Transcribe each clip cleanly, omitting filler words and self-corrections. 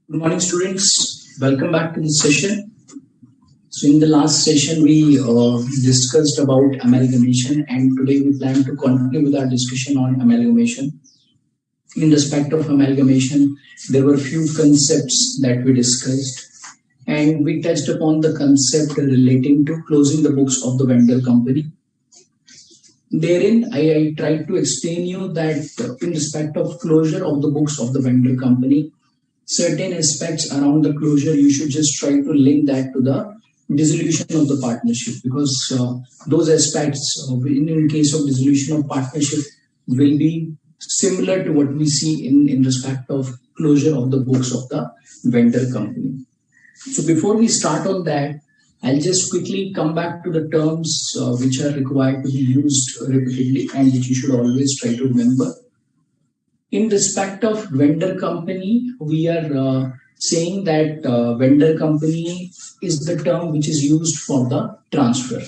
Good morning, students. Welcome back to this session. So, in the last session, we discussed about amalgamation, and today we plan to continue with our discussion on amalgamation. In respect of amalgamation, there were a few concepts that we discussed, and we touched upon the concept relating to closing the books of the vendor company. Therein, I tried to explain you that in respect of closure of the books of the vendor company, certain aspects around the closure, you should just try to link that to the dissolution of the partnership, because those aspects in case of dissolution of partnership will be similar to what we see in respect of closure of the books of the vendor company. So before we start on that, I'll just quickly come back to the terms which are required to be used repeatedly and which you should always try to remember. In respect of vendor company, we are saying that vendor company is the term which is used for the transfer.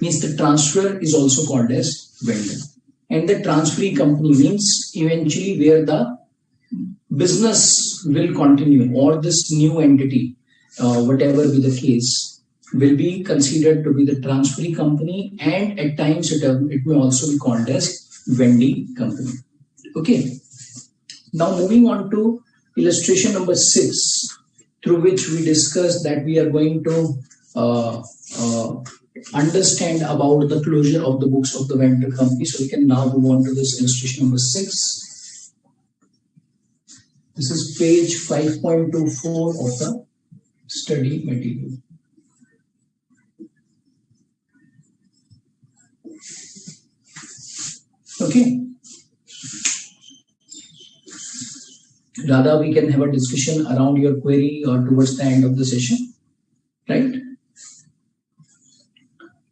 Means the transfer is also called as vendor. And the transferee company means eventually where the business will continue, or this new entity, whatever be the case, will be considered to be the transferee company, and at times it may also be called as vendee company. Okay. Now moving on to illustration number 6, through which we discussed that we are going to understand about the closure of the books of the vendor company. So we can now move on to this illustration number 6. This is page 5.24 of the study material. Okay. Rather, we can have a discussion around your query or towards the end of the session, right?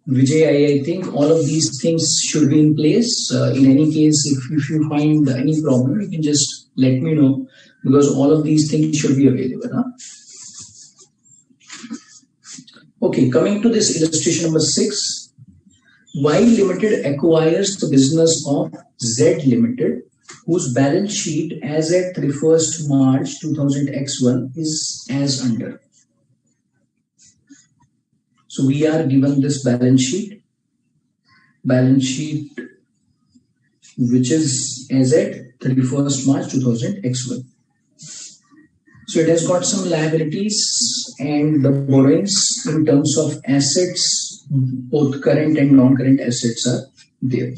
Vijay, I think all of these things should be in place. In any case, if you find any problem, you can just let me know, because all of these things should be available. Huh? Okay, coming to this illustration number 6, Y Limited acquires the business of Z Limited, whose balance sheet as at 31st March 2000X1 is as under. So we are given this balance sheet which is as at 31st March 2000X1. So it has got some liabilities and the borrowings in terms of assets, both current and non-current assets are there.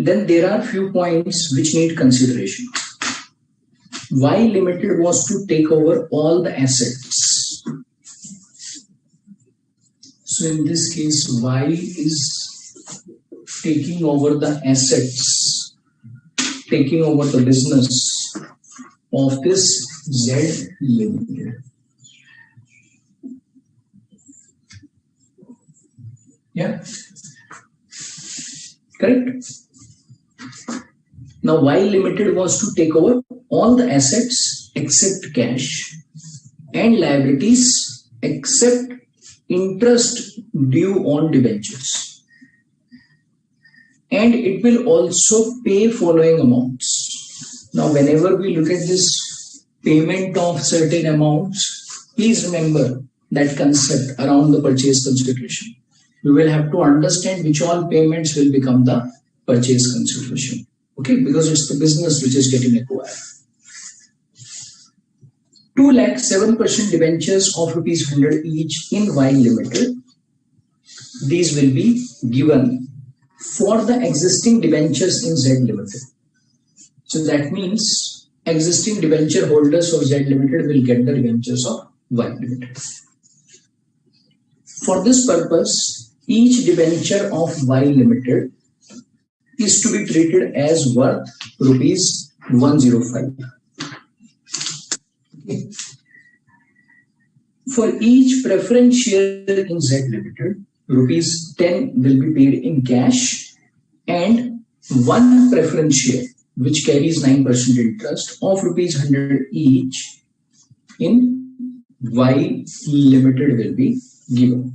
Then there are few points which need consideration. Y Limited was to take over all the assets. So in this case, Y is taking over the assets, taking over the business of this Z Limited. Yeah, correct. Now, Y Limited was to take over all the assets except cash and liabilities except interest due on debentures. And it will also pay following amounts. Now, whenever we look at this payment of certain amounts, please remember that concept around the purchase consideration. We will have to understand which all payments will become the purchase consideration. Okay, because it's the business which is getting acquired. 2 lakh 7% debentures of rupees 100 each in Y Limited. These will be given for the existing debentures in Z Limited. So that means existing debenture holders of Z Limited will get the debentures of Y Limited. For this purpose, each debenture of Y Limited is to be treated as worth rupees 105. Okay. For each preference share in Z Limited, rupees 10 will be paid in cash, and one preference share which carries 9% interest of rupees 100 each in Y Limited will be given.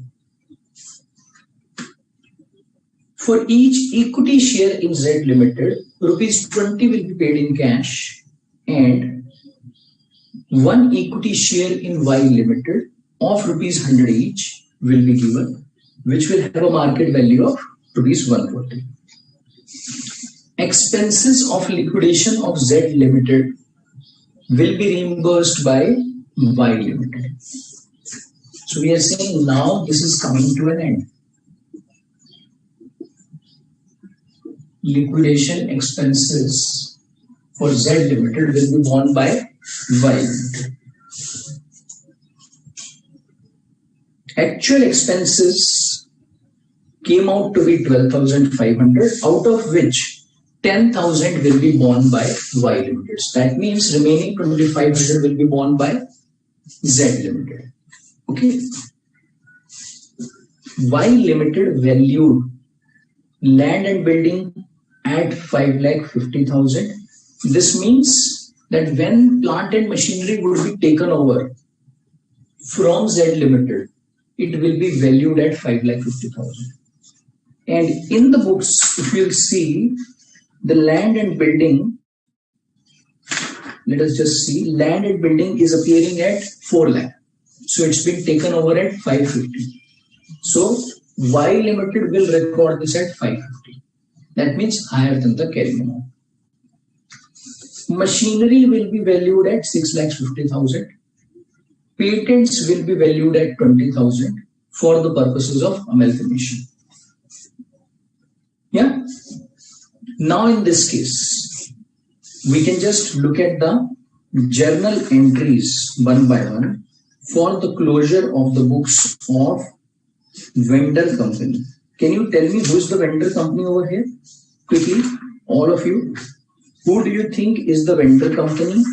For each equity share in Z Limited, rupees 20 will be paid in cash and one equity share in Y Limited of rupees 100 each will be given, which will have a market value of rupees 140. Expenses of liquidation of Z Limited will be reimbursed by Y Limited. So we are saying now this is coming to an end. Liquidation expenses for Z Limited will be borne by Y Limited. Actual expenses came out to be 12,500, out of which 10,000 will be borne by Y Limited. That means remaining 2,500 will be borne by Z Limited. Okay. Y Limited valued land and building at 5,50,000. This means that when plant and machinery would be taken over from Z Limited, it will be valued at 5,50,000. And in the books, if you'll see, the land and building, let us just see, land and building is appearing at 4 lakh. So it's been taken over at 550. So Y Limited will record this at 550. That means higher than the carrying amount. Machinery will be valued at 6,50,000. Patents will be valued at 20,000 for the purposes of amalgamation. Yeah. Now in this case, we can just look at the journal entries one by one for the closure of the books of vendor company. Can you tell me who is the vendor company over here? Quickly, all of you. Who do you think is the vendor company?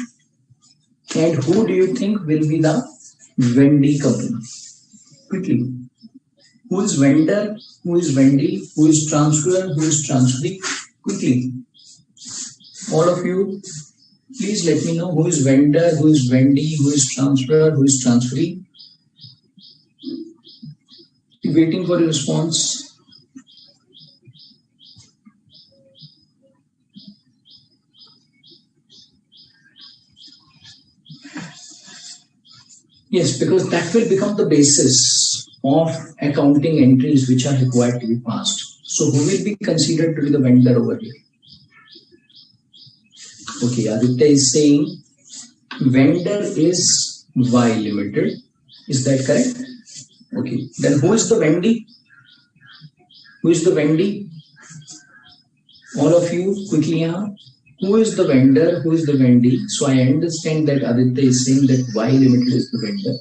And who do you think will be the vendee company? Quickly. Who is vendor? Who is vendee? Who is transferor? Who is transferee? Quickly. All of you, please let me know who is vendor, who is vendee, who is transferor, who is transferee. Waiting for a response. Yes, because that will become the basis of accounting entries which are required to be passed. So who will be considered to be the vendor over here? Okay, Aditya is saying vendor is Y Limited. Is that correct? Okay, then who is the vendee? Who is the vendee? All of you quickly here. Who is the vendor? Who is the vendee? So I understand that Aditya is saying that Y Limited is the vendor.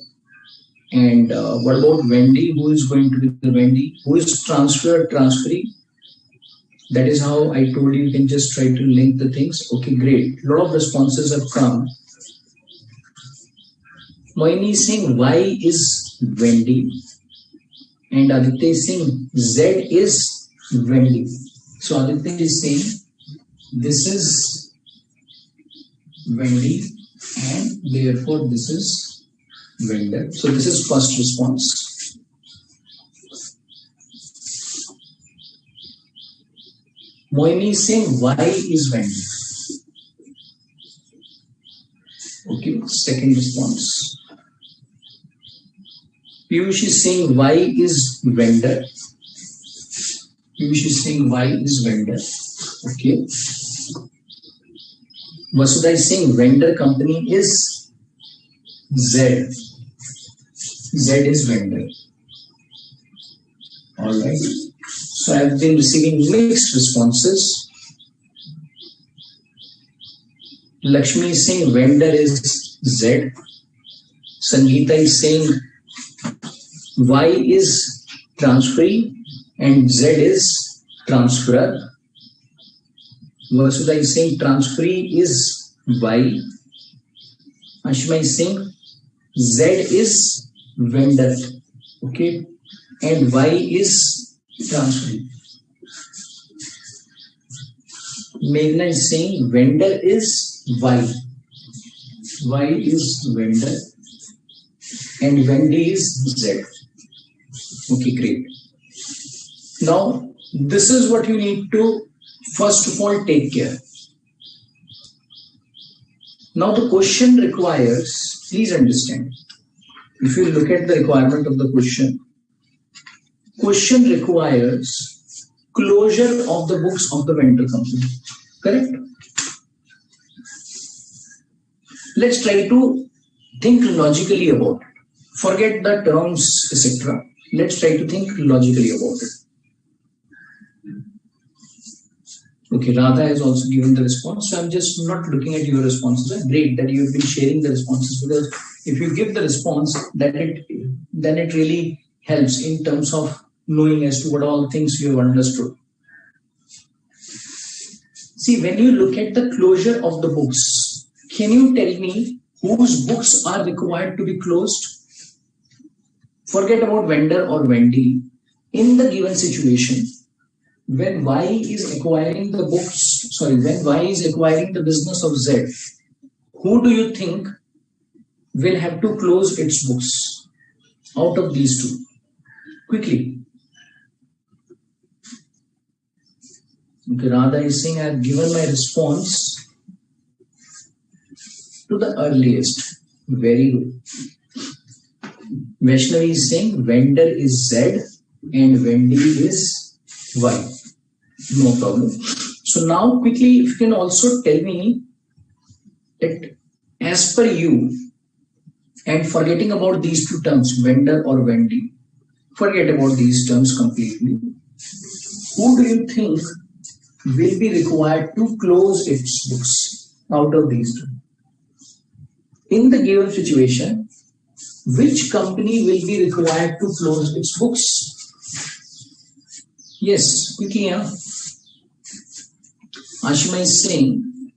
And what about vendee? Who is going to be the vendee? Who is transferor, transferee? That is how I told you can just try to link the things. Okay, great. A lot of responses have come. Moini is saying Y is vendee. And Aditya is saying Z is vendee. So Aditya is saying this is vendee and therefore this is vendor. So this is first response. Moini is saying Y is vendee. Okay, second response. Piyush is saying Y is vendor. Piyush is saying Y is vendor. Okay. Vasudha is saying vendor company is Z. Z is vendor. Alright. So I have been receiving mixed responses. Lakshmi is saying vendor is Z. Sangeeta is saying Y is transferee and Z is transferor. Vasudha is saying transferee is Y. Ashima is saying Z is vendor. Okay. And Y is transferee. Meghna is saying vendor is Y. Y is vendor. And vendee is Z. Okay, great. Now, this is what you need to first of all take care. Now the question requires, please understand, if you look at the requirement of the question requires closure of the books of the vendor company. Correct? Let's try to think logically about it. Forget the terms, etc. Let's try to think logically about it. Okay, Radha has also given the response. So I'm just not looking at your responses. Great that you've been sharing the responses, because if you give the response, then it really helps in terms of knowing as to what all things you have understood. See, when you look at the closure of the books, can you tell me whose books are required to be closed? Forget about vendor or vendee. In the given situation, when Y is acquiring the business of Z, who do you think will have to close its books out of these two? Quickly. Okay, Radha is saying I have given my response to the earliest. Very good. Vaishnavi is saying vendor is Z and vendee is Y. No problem. So now quickly, if you can also tell me that as per you, and forgetting about these two terms, vendor or vendee, forget about these terms completely. Who do you think will be required to close its books out of these two? In the given situation, which company will be required to close its books? Yes, quickly. Ashima is saying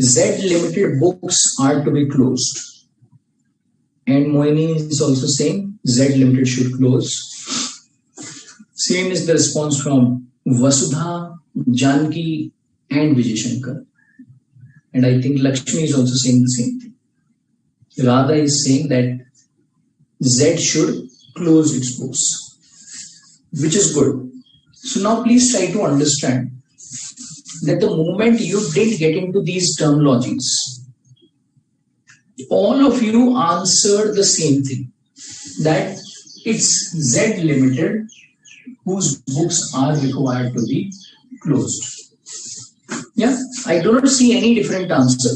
Z Limited books are to be closed. And Moini is also saying Z Limited should close. Same is the response from Vasudha, Janki, and Vijay Shankar. And I think Lakshmi is also saying the same thing. Radha is saying that Z should close its books, which is good. So now please try to understand that the moment you did get into these terminologies, all of you answered the same thing, that it's Z Limited whose books are required to be closed. Yeah, I do not see any different answer,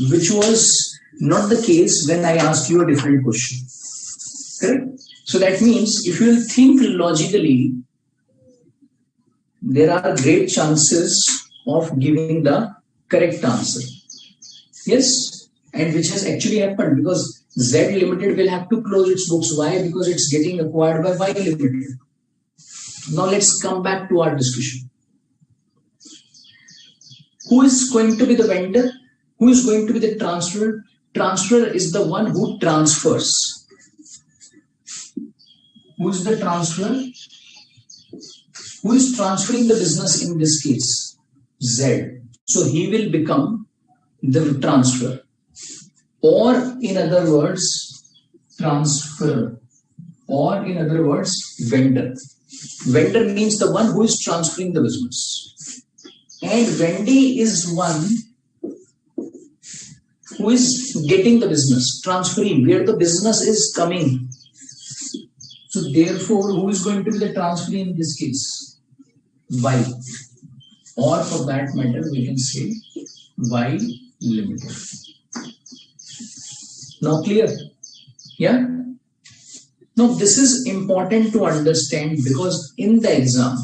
which was not the case when I asked you a different question. Correct? So that means if you think logically, there are great chances of giving the correct answer. Yes, and which has actually happened, because Z Limited will have to close its books. Why? Because it's getting acquired by Y Limited. Now let's come back to our discussion. Who is going to be the vendor? Who is going to be the transferor? Transferor is the one who transfers. Who is the transferor? Who is transferring the business in this case? Z. So he will become the transferor. Or in other words, transferor. Or in other words, vendor. Vendor means the one who is transferring the business. And vendee is one who is getting the business, transferring, where the business is coming. So therefore, who is going to be the transferee in this case? Y. Or for that matter, we can say Y Limited. Now clear? Yeah? Now this is important to understand, because in the exam,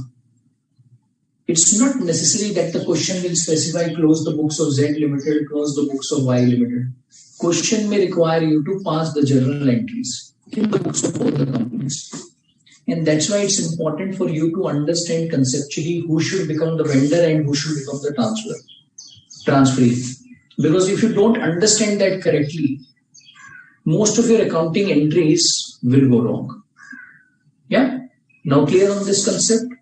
it's not necessary that the question will specify close the books of Z Limited, close the books of Y Limited. Question may require you to pass the journal entries in the books of both the companies. And that's why it's important for you to understand conceptually who should become the vendor and who should become the transferee. Because if you don't understand that correctly, most of your accounting entries will go wrong. Yeah? Now clear on this concept?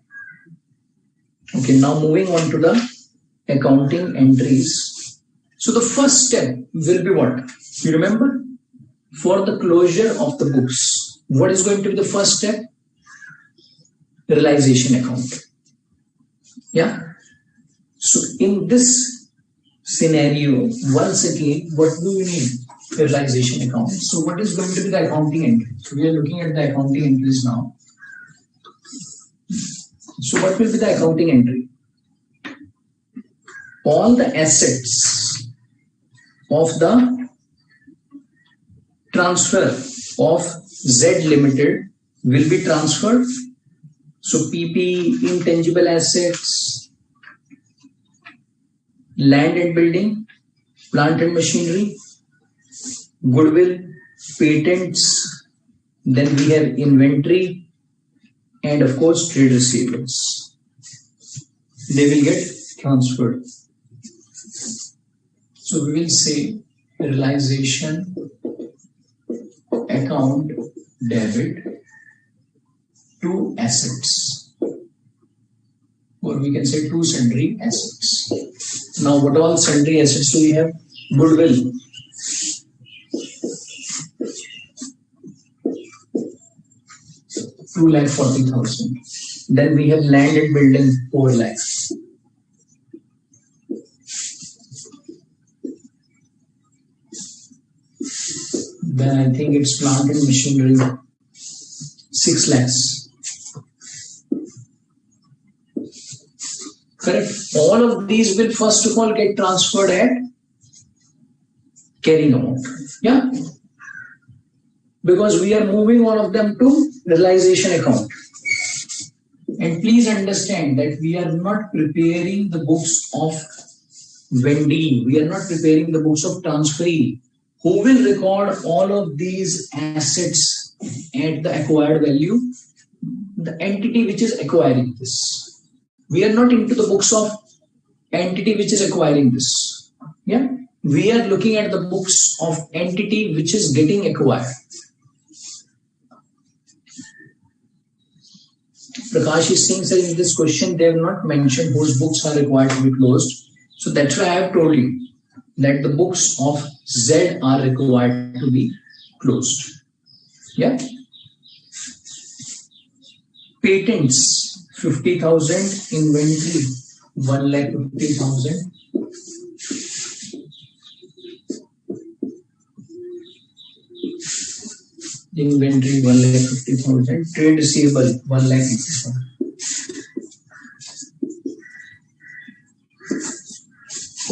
Okay, now moving on to the accounting entries. So the first step will be what? You remember? For the closure of the books, what is going to be the first step? Realization account. Yeah. So in this scenario, once again, what do we need? Realization account. So what is going to be the accounting entry? So we are looking at the accounting entries now. So what will be the accounting entry? All the assets of the transfer of Z Limited will be transferred. So PP, intangible assets, land and building, plant and machinery, goodwill, patents, then we have inventory, and of course trade receivables. They will get transferred. So we will say realization account debit to assets, or we can say to sundry assets. Now what all sundry assets do we have? Goodwill, $2,40,000. Then we have land and building, 4 lakhs. Then I think it's plant and machinery, 6 lakhs. Correct. All of these will first of all get transferred at carrying amount. Yeah. Because we are moving all of them to realization account. And please understand that we are not preparing the books of vendee. We are not preparing the books of transferee. Who will record all of these assets at the acquired value? The entity which is acquiring this. We are not into the books of entity which is acquiring this. Yeah, we are looking at the books of entity which is getting acquired. Prakash is saying, sir, in this question they have not mentioned whose books are required to be closed. So that's why I have told you that the books of Z are required to be closed. Yeah. Patents, 50,000. Inventory, 1,50,000. Inventory, 1,50,000. Trade receivable, 1,80,000.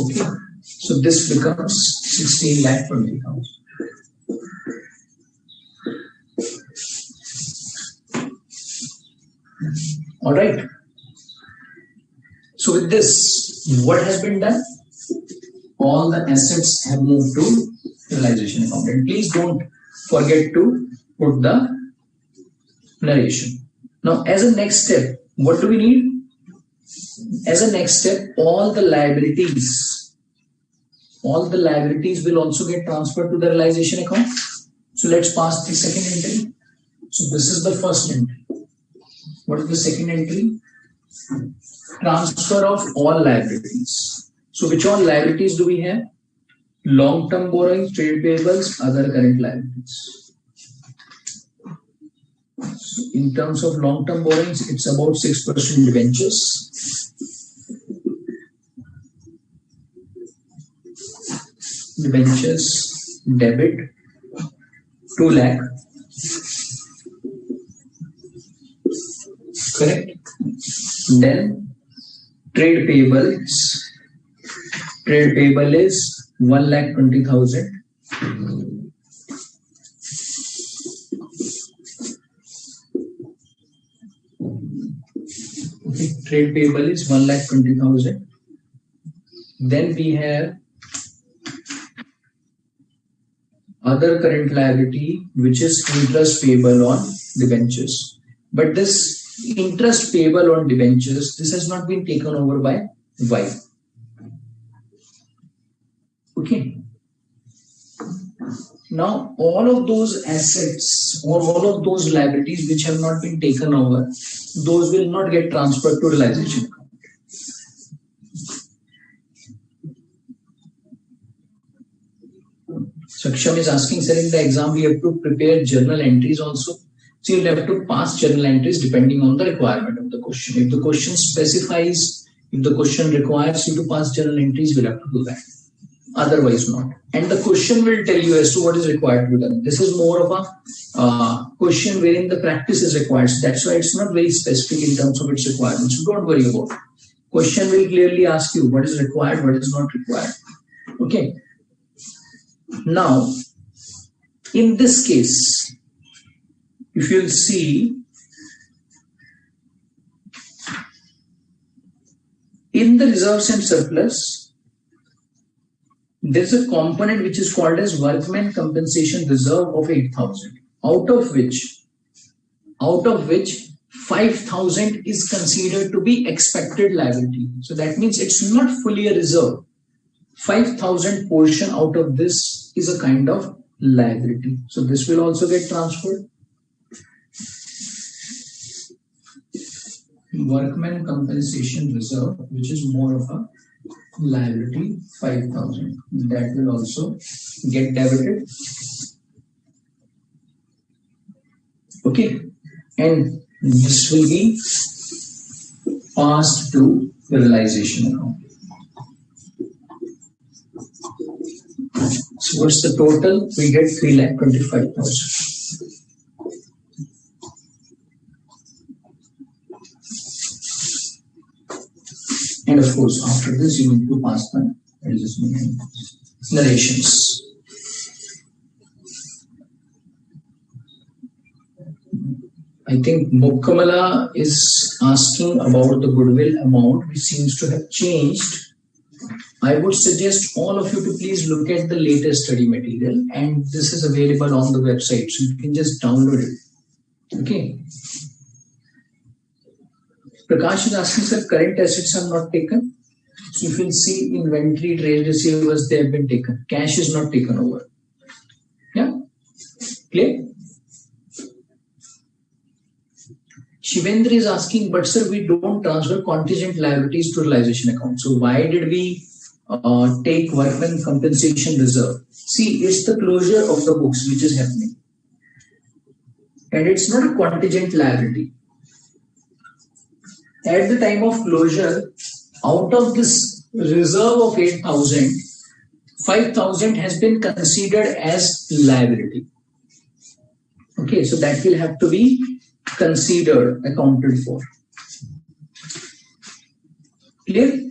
Okay. So this becomes 16,20,000. All right. So with this, what has been done? All the assets have moved to realization account. And please don't forget to put the narration. Now, as a next step, what do we need? As a next step, all the liabilities will also get transferred to the realization account. So let's pass the second entry. So this is the first entry. What is the second entry? Transfer of all liabilities. So which all liabilities do we have? Long-term borrowings, trade payables, other current liabilities. So in terms of long-term borrowings, it's about 6% debentures. Debentures, debit, 2 lakh. Correct. Then trade payables. Trade payable is 1,20,000. Okay, trade payable is 1,20,000. Then we have other current liability, which is interest payable on debentures. But this interest payable on debentures, this has not been taken over by Y. Okay. Now, all of those assets or all of those liabilities which have not been taken over, those will not get transferred to realization account. Saksham is asking, sir, in the exam we have to prepare journal entries also. So you'll have to pass journal entries depending on the requirement of the question. If the question specifies If the question requires you to pass journal entries, we'll have to do that. Otherwise not. And the question will tell you as to what is required to be done. This is more of a question wherein the practice is required. So that's why it's not very specific in terms of its requirements. So don't worry about it. Question will clearly ask you what is required, what is not required. Okay. Now, in this case, if you'll see, in the reserves and surplus, there's a component which is called as workman compensation reserve of 8,000, out of which 5,000 is considered to be expected liability. So that means it's not fully a reserve. 5,000 portion out of this is a kind of liability. So this will also get transferred. Workman compensation reserve, which is more of a liability, 5,000. That will also get debited. Okay. And this will be passed to the realization account. So what's the total? We get 3,25,000. And of course, after this, you need to pass the narrations. I think Mukkamala is asking about the goodwill amount, which seems to have changed. I would suggest all of you to please look at the latest study material, and this is available on the website, so you can just download it. Okay. Prakash is asking, sir, current assets are not taken. So if you see inventory, trade receivables, they have been taken. Cash is not taken over. Yeah? Clear? Shivendra is asking, but sir, we don't transfer contingent liabilities to realization account. So why did we take workman compensation reserve? See, it's the closure of the books which is happening. And it's not a contingent liability. At the time of closure, out of this reserve of 8,000, 5,000 has been considered as liability. Okay, so that will have to be considered, accounted for. Clear?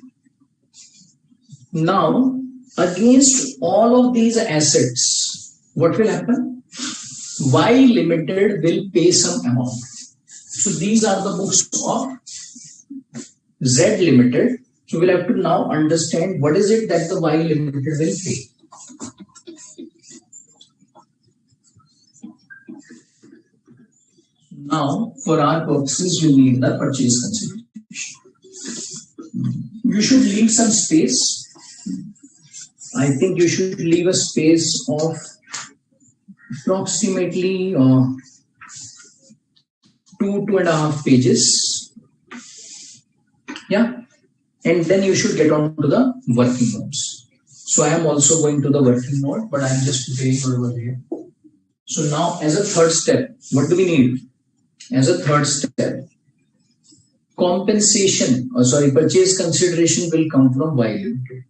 Now, against all of these assets, what will happen? Y Limited will pay some amount. So these are the books of Z Limited. So we'll have to now understand what is it that the Y Limited will pay. Now, for our purposes, you need the purchase consideration. You should leave some space. I think you should leave a space of approximately 2.5 pages. Yeah. And then you should get on to the working notes. So I am also going to the working note, but I'm just going over here. So now, as a third step, what do we need? As a third step, compensation, purchase consideration will come from Y Limited.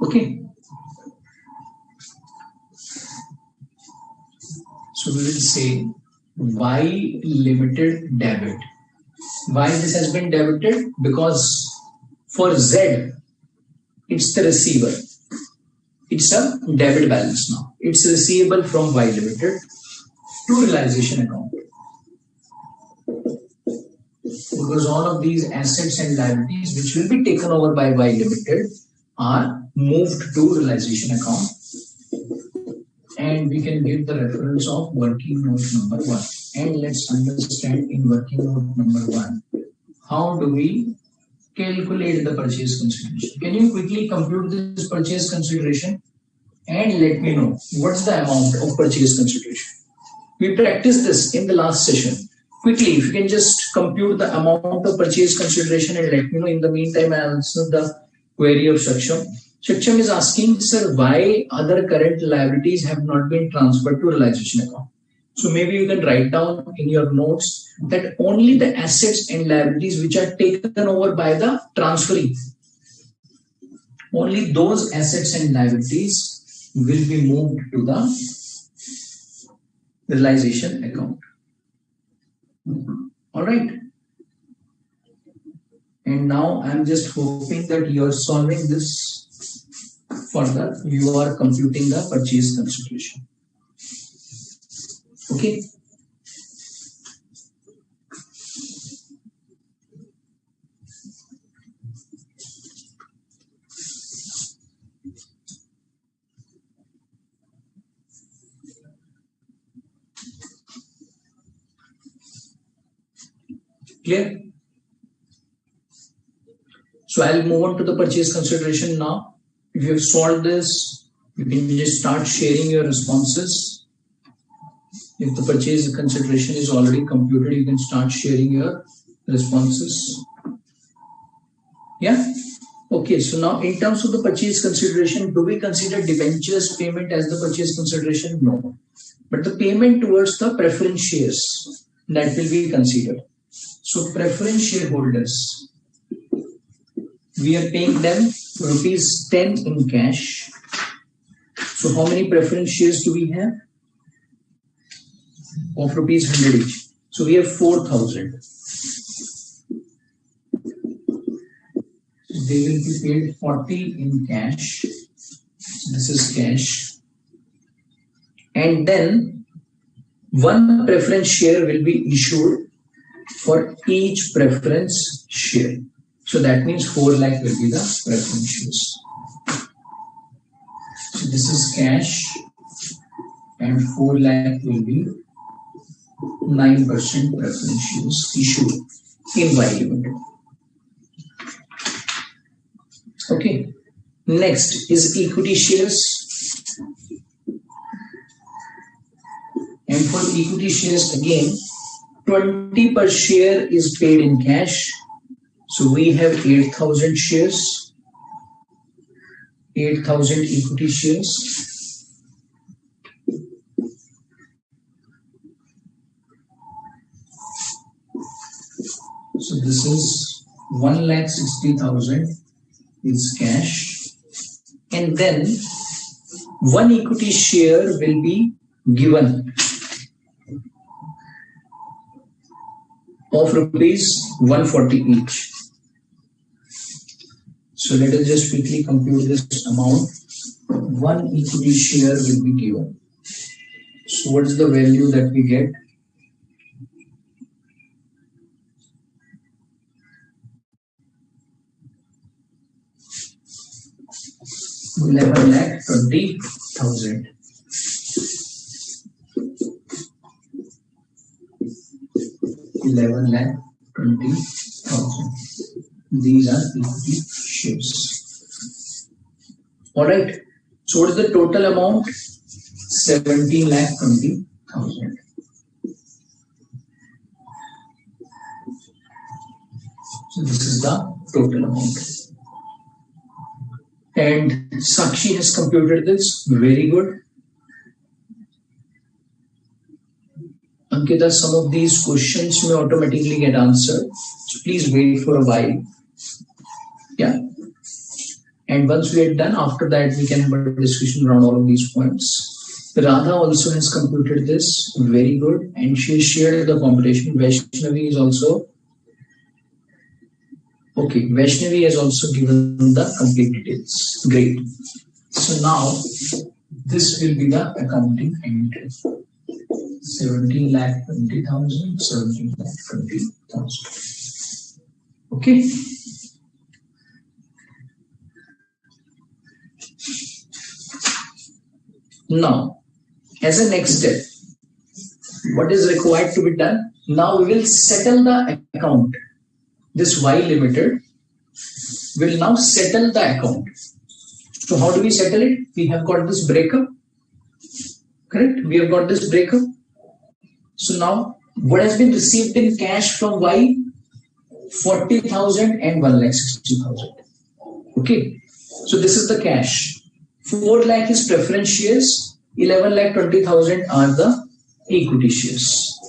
Okay. So we will say Y Limited debit. Why this has been debited? Because for Z, it's the receiver. It's a debit balance now. It's receivable from Y Limited to realization account. Because all of these assets and liabilities which will be taken over by Y Limited are moved to realization account. And we can give the reference of working note number 1. And let's understand in working note number 1, how do we calculate the purchase consideration? Can you quickly compute this purchase consideration and let me know what's the amount of purchase consideration? We practiced this in the last session. Quickly, if you can just compute the amount of purchase consideration and let me know. In the meantime, I'll answer the query of Saksham. Saksham is asking, sir, why other current liabilities have not been transferred to realization account? So maybe you can write down in your notes that only the assets and liabilities which are taken over by the transferee, only those assets and liabilities will be moved to the realization account. All right. And now I'm just hoping that you are solving this further. You are computing the purchase consideration. Okay. Clear? So I'll move on to the purchase consideration now. If you have solved this, you can just start sharing your responses. If the purchase consideration is already computed, you can start sharing your responses. Yeah? Okay, so now in terms of the purchase consideration, do we consider debentures payment as the purchase consideration? No. But the payment towards the preference shares, that will be considered. So preference shareholders, we are paying them rupees 10 in cash. So how many preference shares do we have? Of rupees 100 each. So we have 4,000. They will be paid 40 in cash. So this is cash. And then one preference share will be issued for each preference share. So that means 4 lakh will be the preference shares. So this is cash and 4 lakh will be 9% preference shares issued in Y Limited. Okay. Next is equity shares. And for equity shares again, 20 per share is paid in cash. So we have 8,000 shares, 8,000 equity shares. So this is 1,60,000 is cash. And then one equity share will be given of rupees 140 each. So let us just quickly compute this amount. One equity share will be given. So what is the value that we get? $11,20,000. $11,20,000. These are equity shares. All right. So what is the total amount? 17,20,000. So this is the total amount. And Sakshi has computed this. Very good. Ankita, some of these questions may automatically get answered. So please wait for a while. Yeah. And once we are done, after that, we can have a discussion around all of these points. Radha also has computed this. Very good. And she shared the computation. Vaishnavi is also. Okay. Vaishnavi has also given the complete details. Great. So now, this will be the accounting entry. 17,20,000, 17,20,000. Okay. Now, as a next step, what is required to be done? Now we will settle the account. This Y Limited will now settle the account. So how do we settle it? We have got this breakup. Correct? We have got this breakup. So now, what has been received in cash from Y? 40,000 and 1,60,000. Okay. So this is the cash. 4 lakh is preference shares. 11,20,000 are the equity shares.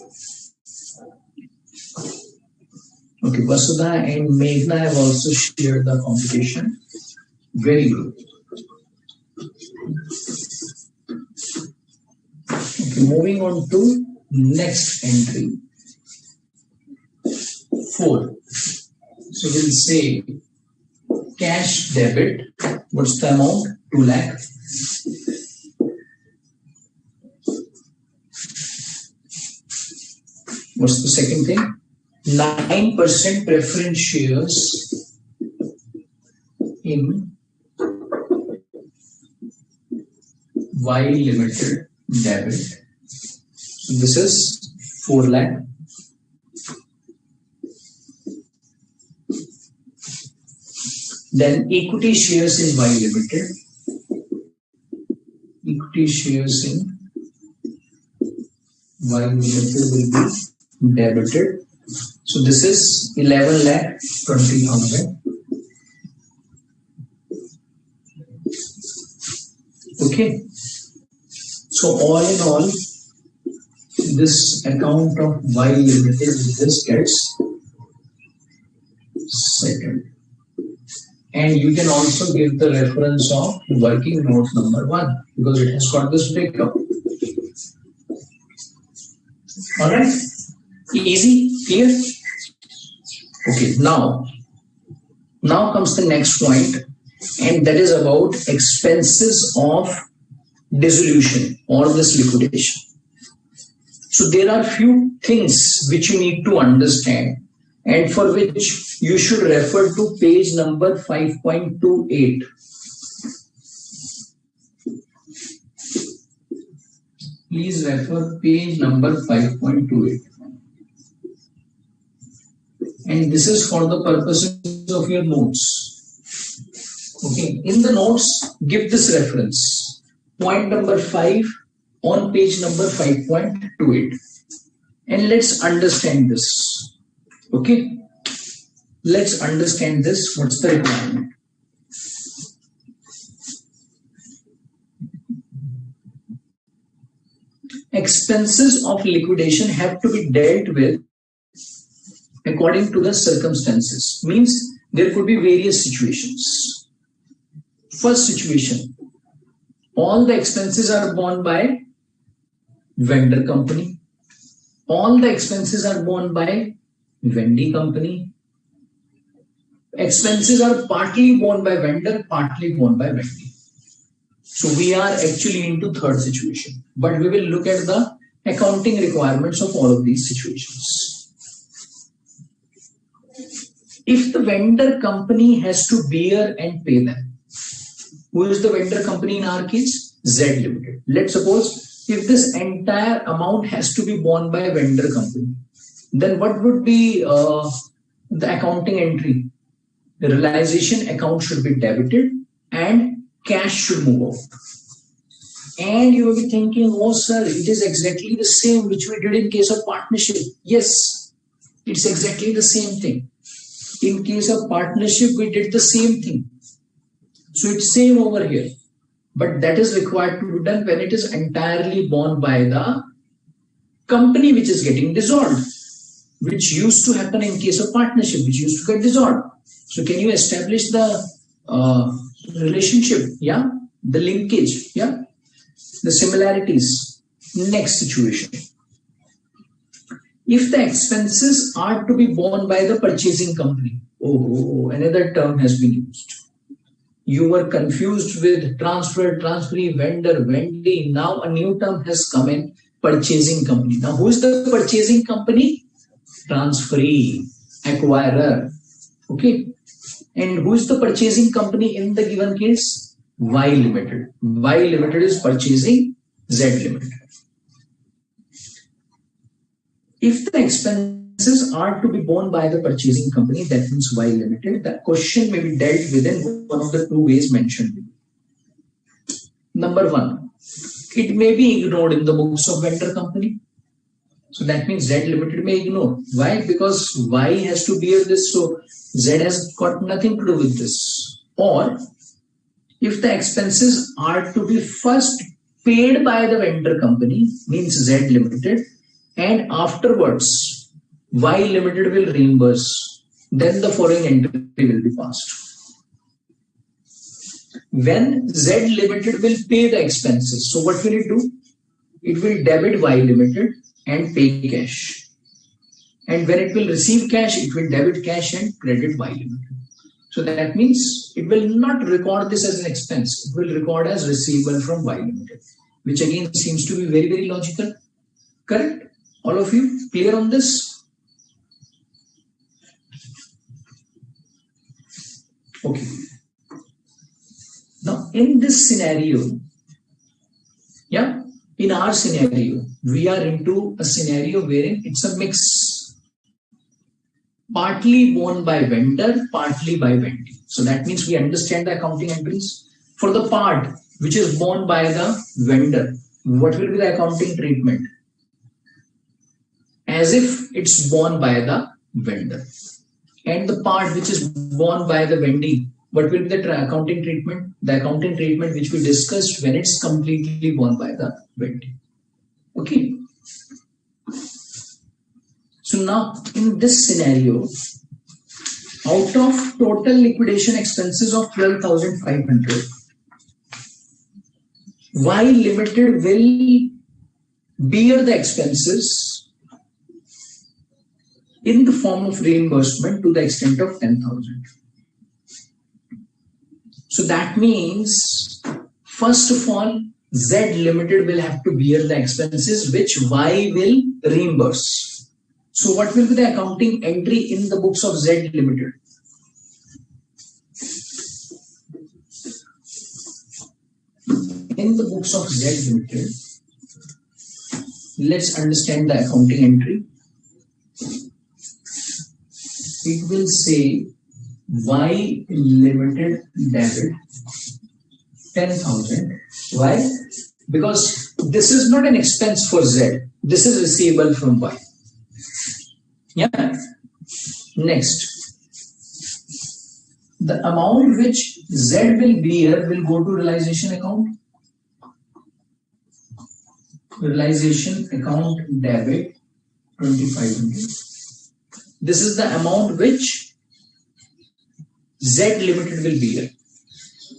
Okay, Vasudha and Meghna have also shared the computation. Very good. Okay, moving on to next entry. 4. So we'll say cash debit. What's the amount? 2 lakh. What's the second thing? 9% preference shares in Y Limited debit. So this is 4 lakh. Then equity shares in Y Limited. Equity shares in Y Limited will be debited. So this is 11 lakh 20,000. Okay. So all in all, this account of Y Limited just gets settled. And you can also give the reference of working note number 1 because it has got this breakup. Alright? Easy? Clear? Okay, now comes the next point, and that is about expenses of dissolution or this liquidation. So there are few things which you need to understand and for which you should refer to page number 5.28. Please refer page number 5.28. And this is for the purposes of your notes. Okay, in the notes, give this reference. Point number 5 on page number 5.28. And let's understand this. Okay, let's understand this. What's the requirement? Expenses of liquidation have to be dealt with according to the circumstances. Means there could be various situations. First situation, all the expenses are borne by vendor company. All the expenses are borne by vendee company. Expenses are partly borne by vendor, partly borne by vendee. So we are actually into third situation, but we will look at the accounting requirements of all of these situations. If the vendor company has to bear and pay them, who is the vendor company in our case? Z Limited. Let's suppose if this entire amount has to be borne by a vendor company, then what would be the accounting entry? The realization account should be debited and cash should move out. And you will be thinking, oh sir, it is exactly the same which we did in case of partnership. Yes, it's exactly the same thing. In case of partnership, we did the same thing. So it's same over here. But that is required to be done when it is entirely borne by the company which is getting dissolved, which used to happen in case of partnership, which used to get dissolved. So can you establish the relationship? Yeah, the linkage. Yeah, the similarities. Next situation. If the expenses are to be borne by the purchasing company, oh, another term has been used. You were confused with transfer, transferee, vendor, vendee. Now a new term has come in, purchasing company. Now who is the purchasing company? Transferee, acquirer. Okay. And who is the purchasing company in the given case? Y Limited. Y Limited is purchasing Z Limited. If the expenses are to be borne by the purchasing company, that means Y Limited, the question may be dealt with in one of the two ways mentioned. Number 1, it may be ignored in the books of vendor company. So that means Z Limited may ignore. Why? Because Y has to bear this, so Z has got nothing to do with this. Or if the expenses are to be first paid by the vendor company, means Z Limited, and afterwards Y Limited will reimburse, then the following entry will be passed. When Z Limited will pay the expenses, so what will it do? It will debit Y Limited and pay cash. And when it will receive cash, it will debit cash and credit Y Limited. So that means it will not record this as an expense. It will record as receivable from Y Limited, which again seems to be very, very logical. Correct? All of you clear on this? Okay. Now, in this scenario, in our scenario, we are into a scenario wherein it's a mix. Partly borne by vendor, partly by vendee. So that means we understand the accounting entries. For the part which is borne by the vendor, what will be the accounting treatment? As if it's borne by the vendor. And the part which is borne by the vendee, what will be the accounting treatment? The accounting treatment which we discussed when it's completely borne by the vendee. Okay. So now in this scenario, out of total liquidation expenses of 12,500, Y Limited will bear the expenses in the form of reimbursement to the extent of 10,000. So that means, first of all, Z Limited will have to bear the expenses which Y will reimburse. So what will be the accounting entry in the books of Z Limited? In the books of Z Limited, let's understand the accounting entry. It will say Y Limited debit 10,000. Why? Because this is not an expense for Z. This is receivable from Y. Yeah. Next, the amount which Z will bear will go to realization account. Realization account debit 2,500. This is the amount which Z Limited will bear.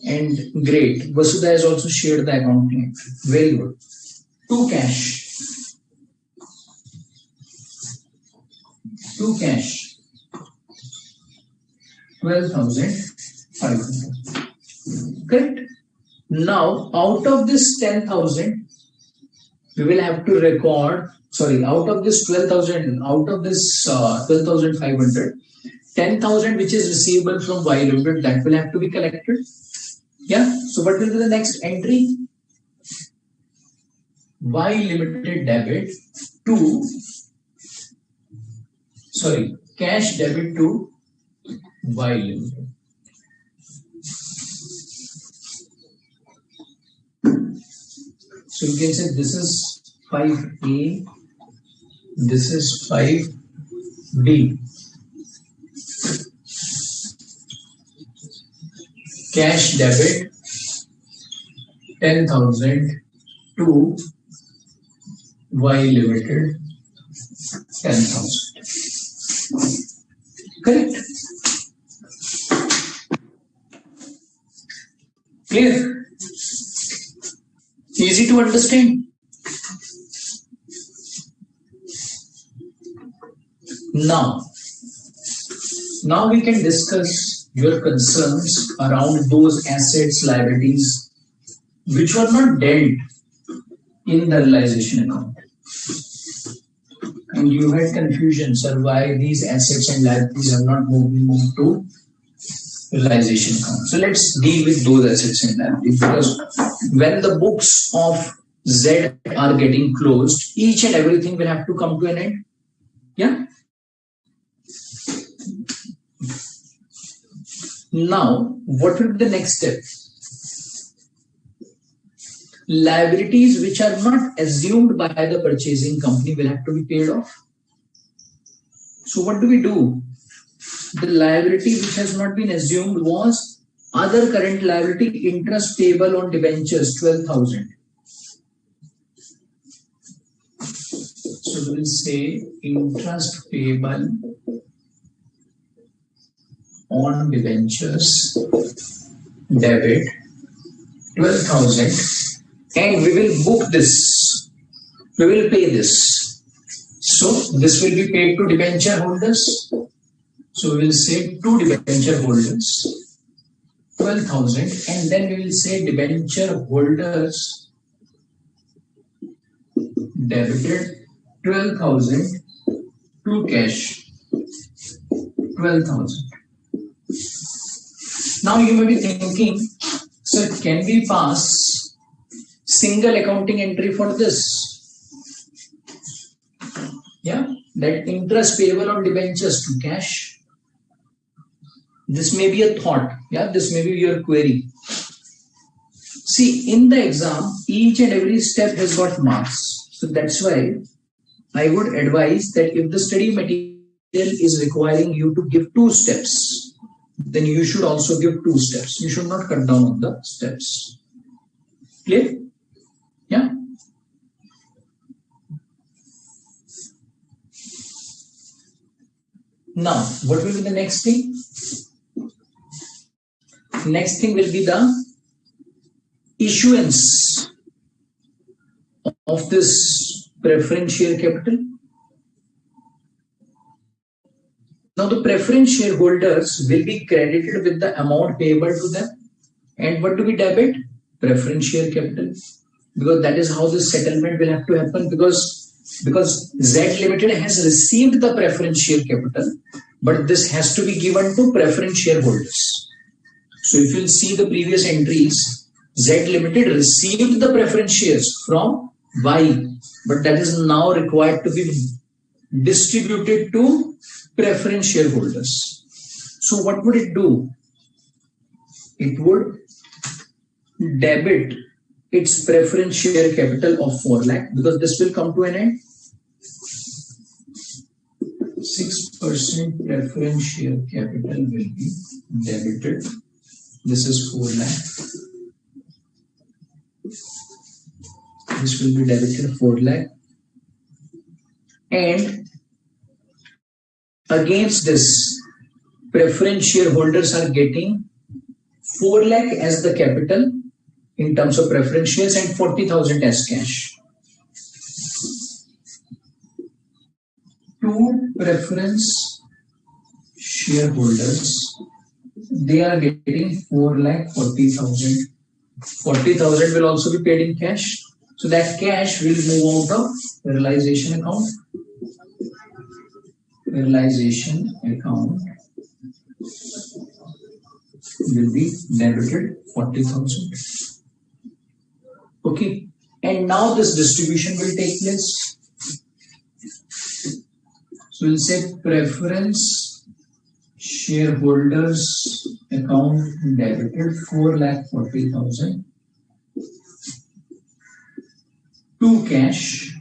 And great, Vasudha has also shared the accounting entry. Very good. To cash. To cash 12,500. Correct? Now, out of this 10,000, we will have to record, out of this 12,000, out of this 12,500, 10,000 which is receivable from Y Limited, that will have to be collected. Yeah. So, what will be the next entry? Y Limited debit to cash debit to Y Limited. So you can say this is 5A, this is 5B. Cash debit 10,000 to Y Limited 10,000. Correct? Clear? Easy to understand? Now we can discuss your concerns around those assets, liabilities which were not dealt in the realization account. And you had confusion, sir, why these assets and liabilities have not moved to realization account. So let's deal with those assets and liabilities, because when the books of Z are getting closed, each and everything will have to come to an end. Yeah. Now, what will be the next step? Liabilities which are not assumed by the purchasing company will have to be paid off. So what do we do? The liability which has not been assumed was other current liability, interest payable on debentures 12,000. So we will say interest payable on debentures, debit 12,000, and we will book this. We will pay this. So this will be paid to debenture holders. So we will say to debenture holders 12,000, and then we will say debenture holders debited 12,000 to cash 12,000. Now you may be thinking, sir, can we pass single accounting entry for this? Yeah, that interest payable on debentures to cash. This may be a thought. Yeah, this may be your query. See, in the exam, each and every step has got marks. So that's why I would advise that if the study material is requiring you to give 2 steps, then you should also give 2 steps. You should not cut down on the steps. Clear? Yeah. Now, what will be the next thing? Next thing will be the issuance of this preference share capital. Now, the preference shareholders will be credited with the amount payable to them. And what do we debit? Preference share capital. Because that is how this settlement will have to happen, because Z Limited has received the preference share capital, but this has to be given to preference shareholders. So if you'll see the previous entries, Z Limited received the preference shares from Y, but that is now required to be distributed to preference shareholders. So what would it do? It would debit its preference share capital of 4 lakh, because this will come to an end. 6% preference share capital will be debited. This is 4 lakh. This will be debited 4 lakh. And against this, preference shareholders are getting 4 lakh as the capital in terms of preference shares and 40,000 as cash. Two preference shareholders, they are getting 4 lakh 40,000. 40,000 will also be paid in cash. So that cash will move out of realization account. Realization account will be debited 40,000. Okay. And now this distribution will take place. So we'll say preference shareholders account debited 4,40,000 to cash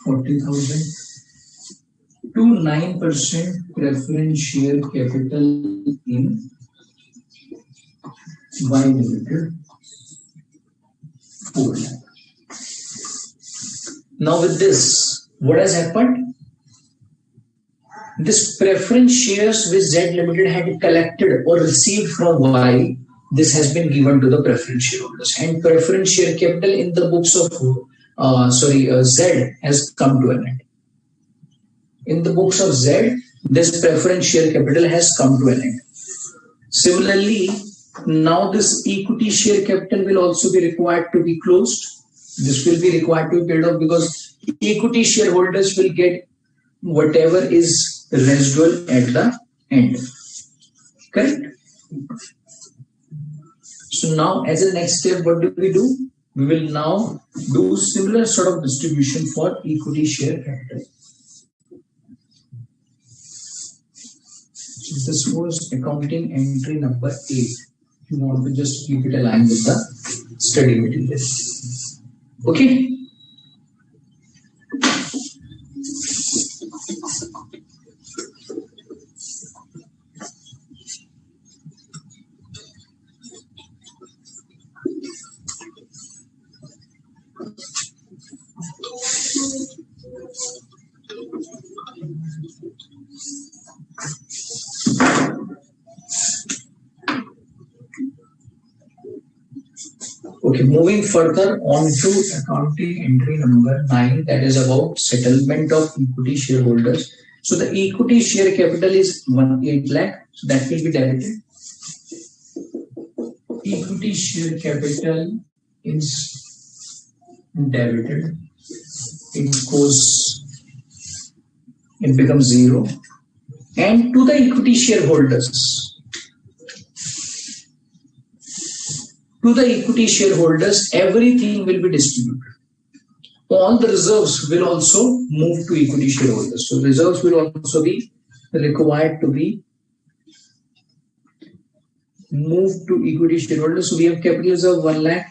40,000 to 9% preference share capital in Y Limited 4 lakh. Now with this, what has happened? This preference shares which Z Limited had collected or received from Y, this has been given to the preference shareholders, and preference share capital in the books of Z has come to an end. In the books of Z, this preference share capital has come to an end. Similarly, now this equity share capital will also be required to be closed. This will be required to be paid off, because equity shareholders will get whatever is residual at the end. Correct? So now as a next step, what do? We will now do similar sort of distribution for equity share capital. So this was accounting entry number 8. You want to just keep it aligned with the study material. Okay. Okay, moving further on to accounting entry number 9, that is about settlement of equity shareholders. So the equity share capital is 1.8 lakh, so that will be debited. Equity share capital is debited. It becomes 0. And to the equity shareholders, everything will be distributed. All the reserves will also move to equity shareholders. So reserves will also be required to be moved to equity shareholders. So we have capital reserve 1 lakh,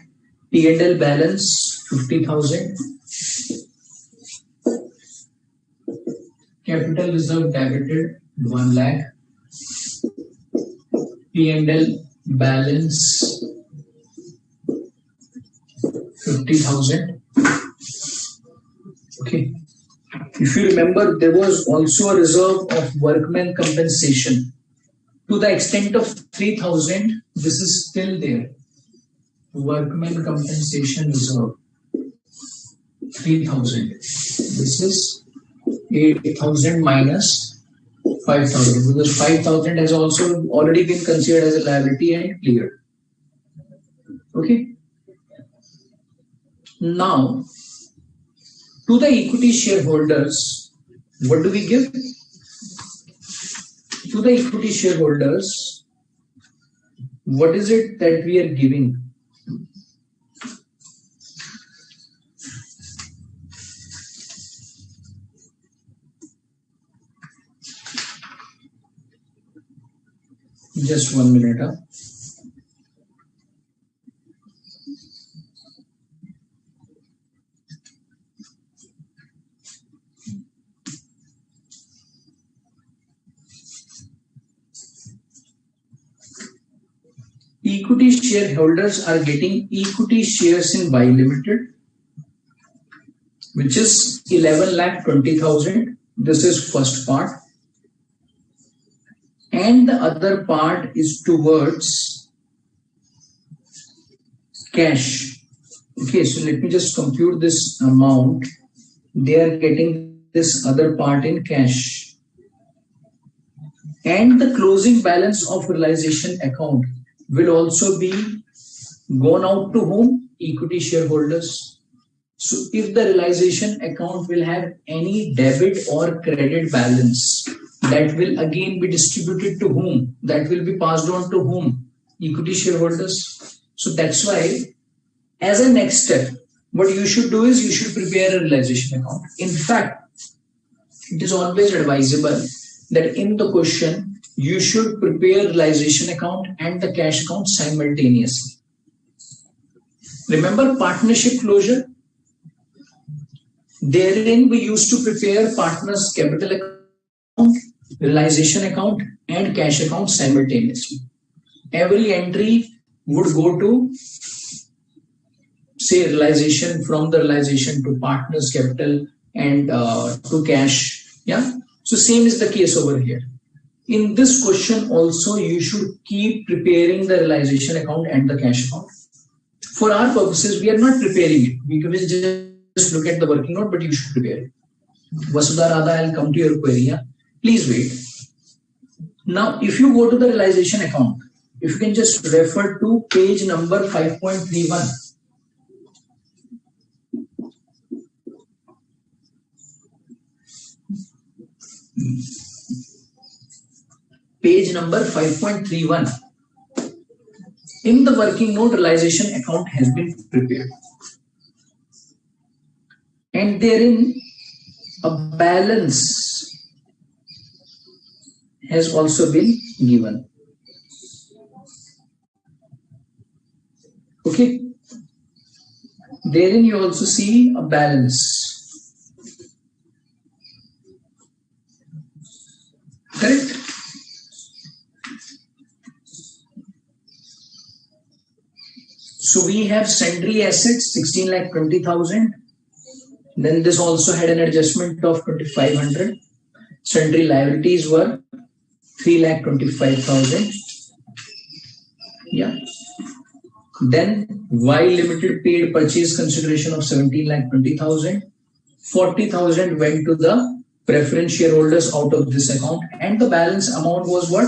P&L balance 50,000, capital reserve debited 1 lakh, P&L balance 50,000. Okay. If you remember, there was also a reserve of workman compensation. To the extent of 3,000, this is still there. Workman compensation reserve 3,000. This is 8,000 minus 5,000, because 5,000 has also already been considered as a liability and cleared. Okay. Now, to the equity shareholders, what do we give? To the equity shareholders, what is it that we are giving? Just 1 minute. Equity shareholders are getting equity shares in Y Limited, which is 11,20,000. This is first part. And the other part is towards cash. Okay, so let me just compute this amount. They are getting this other part in cash. And the closing balance of realization account will also be gone out to whom? Equity shareholders. So if the realization account will have any debit or credit balance, that will again be distributed to whom? That will be passed on to whom? Equity shareholders. So that's why, as a next step, what you should do is you should prepare a realization account. In fact, it is always advisable that in the question, you should prepare realization account and the cash account simultaneously. Remember partnership closure? Therein we used to prepare partners capital account, realization account and cash account simultaneously. Every entry would go to, say, realization, from the realization to partners capital and to cash. Yeah. So same is the case over here. In this question also, you should keep preparing the realization account and the cash account. For our purposes, we are not preparing it. We can just look at the working note, but you should prepare it. Vasudha Radha, I'll come to your query. Yeah? Please wait. Now, if you go to the realization account, if you can just refer to page number 5.31. Page number 5.31. In the working note, realization account has been prepared. And therein a balance has also been given. Okay. Therein you also see a balance. Correct? So we have sundry assets 16,20,000. Then this also had an adjustment of 2,500. Sundry liabilities were 3,25,000. Yeah. Then Y Limited paid purchase consideration of 17,20,000. 40,000 went to the preference shareholders out of this account, and the balance amount was what?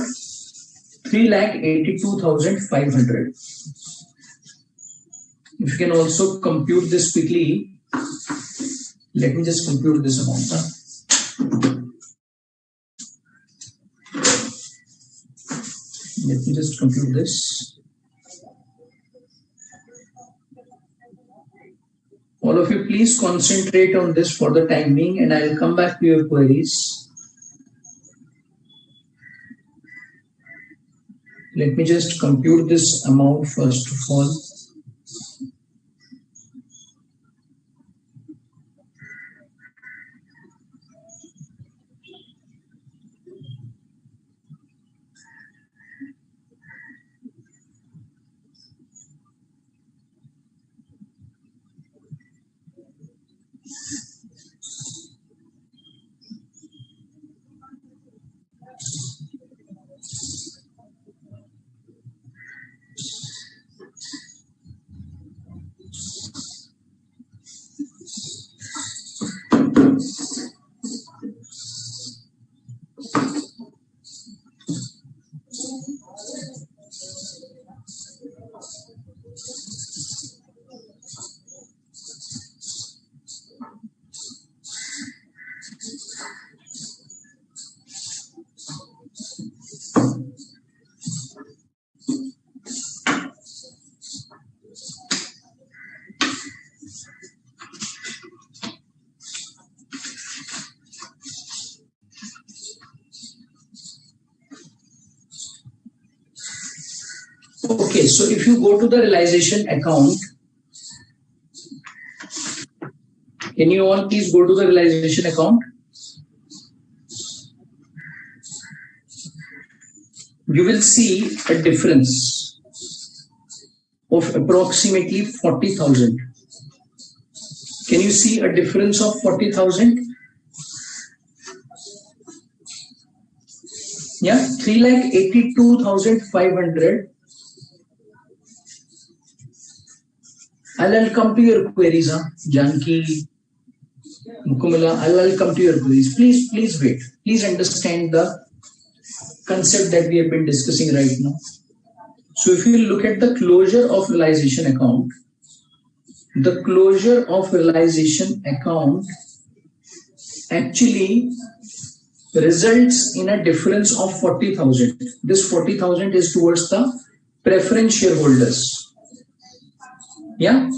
3,82,500. If you can also compute this quickly, let me just compute this amount. Let me just compute this. All of you, please concentrate on this for the time being, and I'll come back to your queries. Let me just compute this amount first of all. Okay, so if you go to the realization account, can you all please go to the realization account? You will see a difference of approximately 40,000. Can you see a difference of 40,000? Yeah, 3,82,500. I'll come to your queries, Janki, Mukumala. I'll come to your queries. Please wait. Please understand the concept that we have been discussing right now. So if you look at the closure of realization account, the closure of realization account actually results in a difference of 40,000. This 40,000 is towards the preference shareholders. Yeah.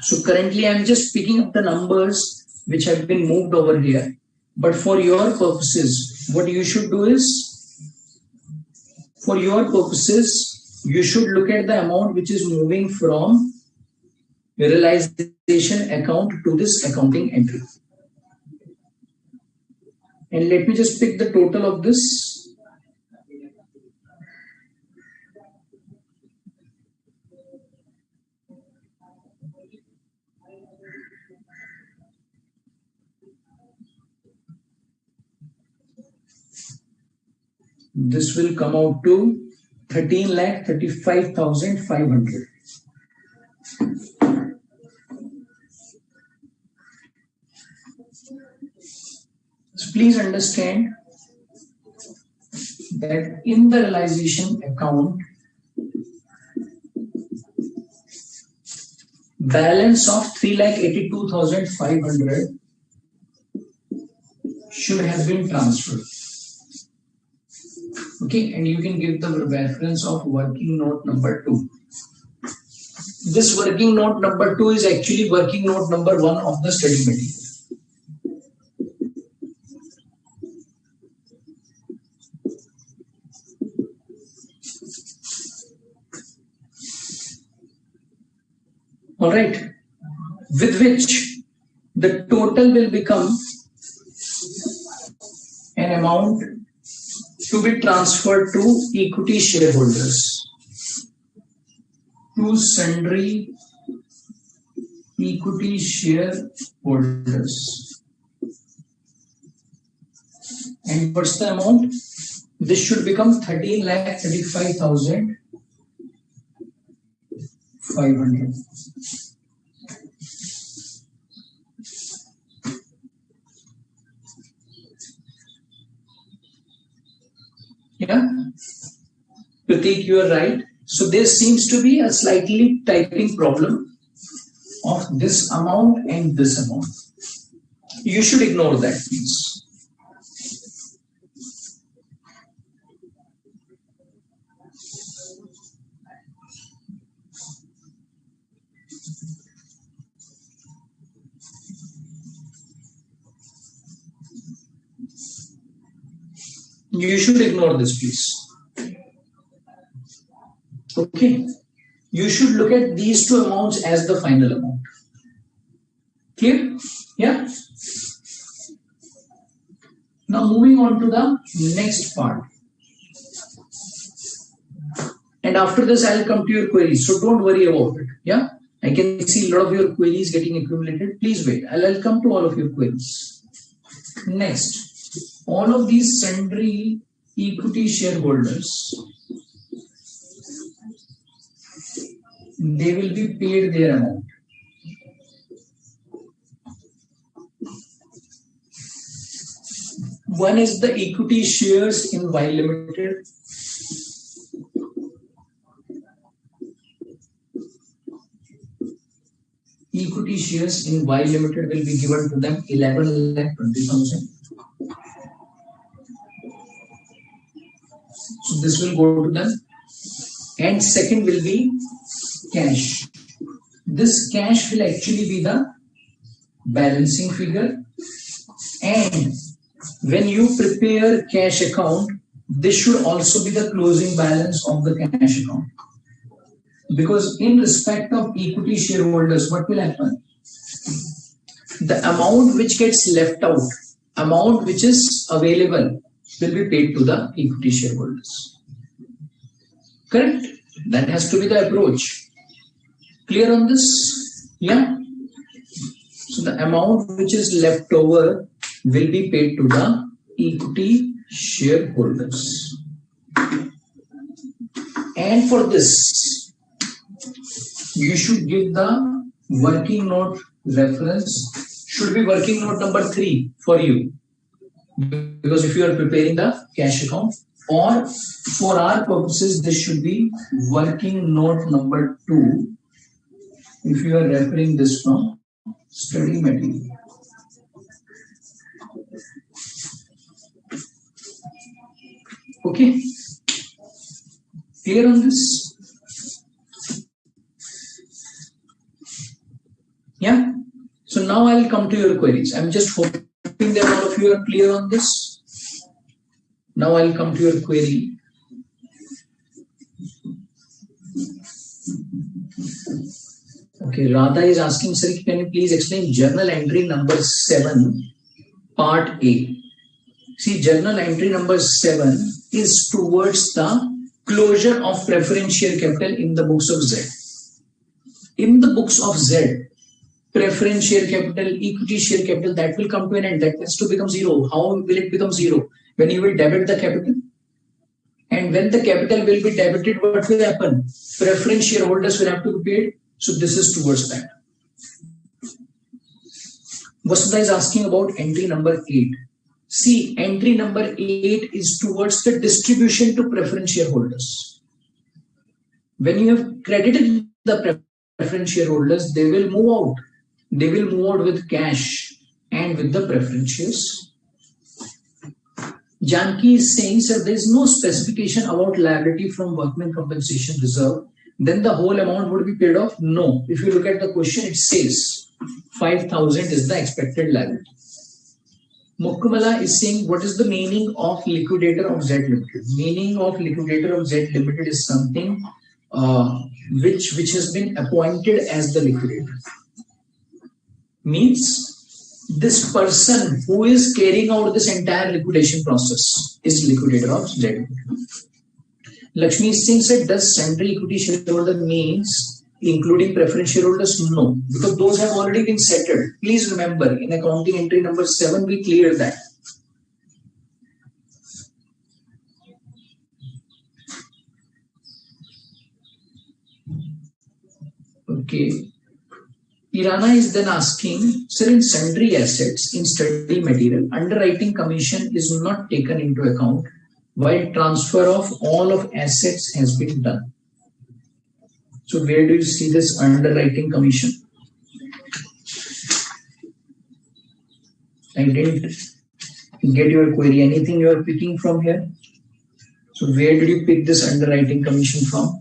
So currently I'm just picking up the numbers which have been moved over here. But for your purposes, what you should do is, for your purposes, you should look at the amount which is moving from realization account to this accounting entry. And let me just pick the total of this. This will come out to 13,35,500. So please understand that in the realization account, balance of 3,82,500 should have been transferred. Okay, and you can give the reference of working note number 2. This working note number 2 is actually working note number 1 of the study material. All right, with which the total will become an amount to be transferred to equity shareholders, to sundry equity shareholders. And what's the amount? This should become 13,35,000 500. Yeah, Pratik, you are right. So there seems to be a slightly typing problem of this amount and this amount. You should ignore that, please. You should ignore this, please. Okay. You should look at these two amounts as the final amount. Clear? Yeah. Now moving on to the next part. And after this, I'll come to your queries. So don't worry about it. Yeah. I can see a lot of your queries getting accumulated. Please wait. I'll come to all of your queries. Next, all of these sundry equity shareholders, they will be paid their amount. One is the equity shares in Y Limited. Equity shares in Y Limited will be given to them 11,20,000. So this will go to them. And second will be cash. This cash will actually be the balancing figure. And when you prepare cash account, this should also be the closing balance of the cash account. Because in respect of equity shareholders, what will happen? The amount which gets left out, amount which is available, will be paid to the equity shareholders. Correct? That has to be the approach. Clear on this? Yeah? So the amount which is left over will be paid to the equity shareholders. And for this, you should give the working note reference. Should be working note number 3 for you. Because if you are preparing the cash account, or for our purposes, this should be working note number 2. If you are referring this from study material. Okay. Clear on this? Yeah. So now I'll come to your queries. I'm just hoping that all of you are clear on this. Now I'll come to your query. Okay, Radha is asking, sir, can you please explain journal entry number 7, part A? See, journal entry number 7 is towards the closure of preference share capital in the books of Z. In the books of Z, preference share capital, equity share capital, that will come to an end. That has to become 0. How will it become 0? When you will debit the capital. And when the capital will be debited, what will happen? Preference shareholders will have to be paid. So this is towards that. Vasudha is asking about entry number 8. See, entry number 8 is towards the distribution to preference shareholders. When you have credited the preference shareholders, they will move out. They will move out with cash and with the preference shares. Janki is saying, sir, there is no specification about liability from workmen compensation reserve. Then the whole amount would be paid off? No. If you look at the question, it says 5,000 is the expected liability. Mukkamala is saying, what is the meaning of liquidator of Z Limited? Meaning of liquidator of Z Limited is something which has been appointed as the liquidator. Means this person who is carrying out this entire liquidation process is liquidator of Z Limited. Lakshmi Singh said, does sundry equity shareholder means including preference shareholders? No, because those have already been settled. Please remember, in accounting entry number 7, we cleared that. Okay. Irana is then asking, sir, in sundry assets in study material, underwriting commission is not taken into account while transfer of all of assets has been done. So where do you see this underwriting commission? I didn't get your query. Anything you are picking from here? So where did you pick this underwriting commission from?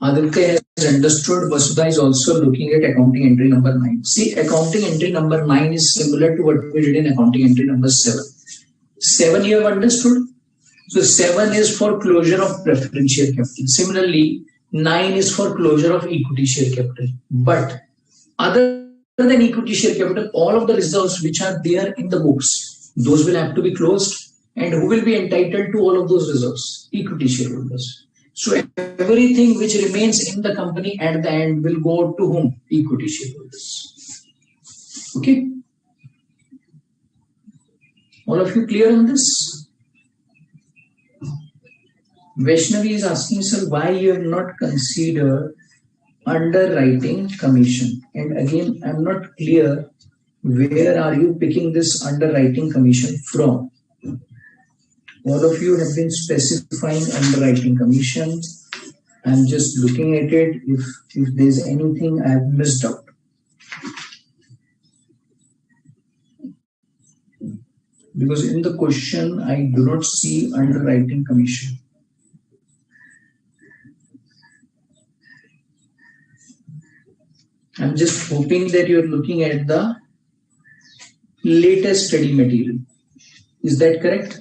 Aditya has understood. Vasudha is also looking at accounting entry number 9. See, accounting entry number 9 is similar to what we did in accounting entry number 7. 7 you have understood. So 7 is for closure of preference share capital. Similarly, 9 is for closure of equity share capital. But other than equity share capital, all of the reserves which are there in the books, those will have to be closed. And who will be entitled to all of those reserves? Equity shareholders. So everything which remains in the company at the end will go to whom? Equity shareholders. Okay? All of you clear on this? Vaishnavi is asking, sir, why you have not considered underwriting commission? And again, I'm not clear where are you picking this underwriting commission from? All of you have been specifying underwriting commission. I'm just looking at it. If there's anything I have missed out. Because in the question, I do not see underwriting commission. I'm just hoping that you're looking at the latest study material. Is that correct?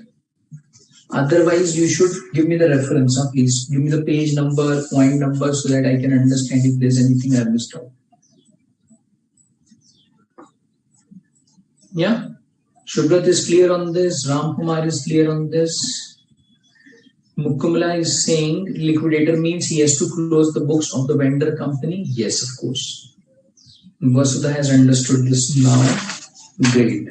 Otherwise, you should give me the reference. Please give me the page number, point number, so that I can understand if there's anything I missed out. Yeah? Shubrat is clear on this. Ram Kumar is clear on this. Mukumala is saying liquidator means he has to close the books of the vendor company. Yes, of course. Vasudha has understood this now. Great.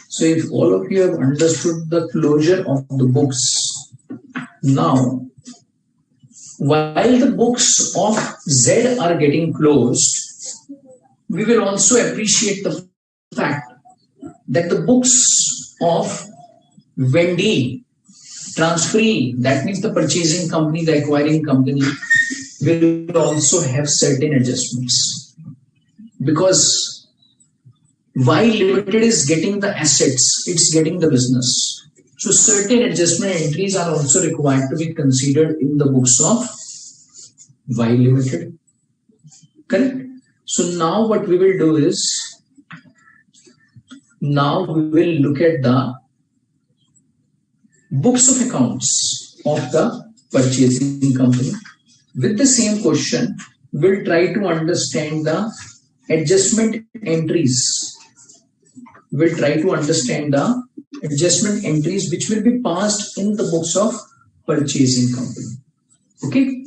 So if all of you have understood the closure of the books, now, while the books of Z are getting closed, we will also appreciate the fact that the books of vendee, transferee, that means the purchasing company, the acquiring company, will also have certain adjustments. Because while limited is getting the assets, it's getting the business. So certain adjustment entries are also required to be considered in the books of Y limited. Correct? So now what we will do is, now we will look at the books of accounts of the purchasing company. With the same question, we'll try to understand the adjustment entries. We'll try to understand the adjustment entries which will be passed in the books of purchasing company. Okay?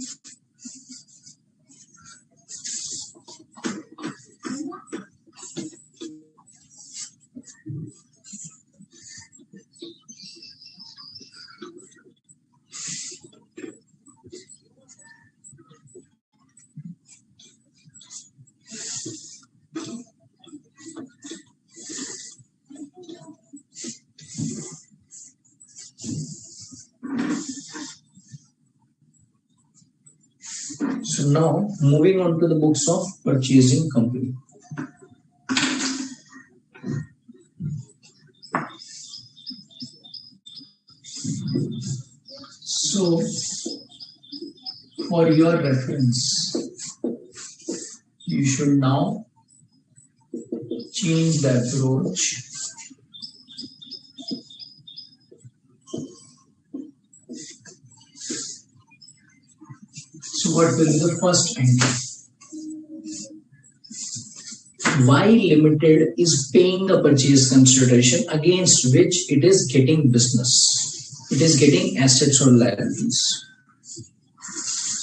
So now moving on to the books of purchasing company. So for your reference, you should now change the approach. So what will be the first entry? Y limited is paying a purchase consideration against which it is getting business. It is getting assets or liabilities.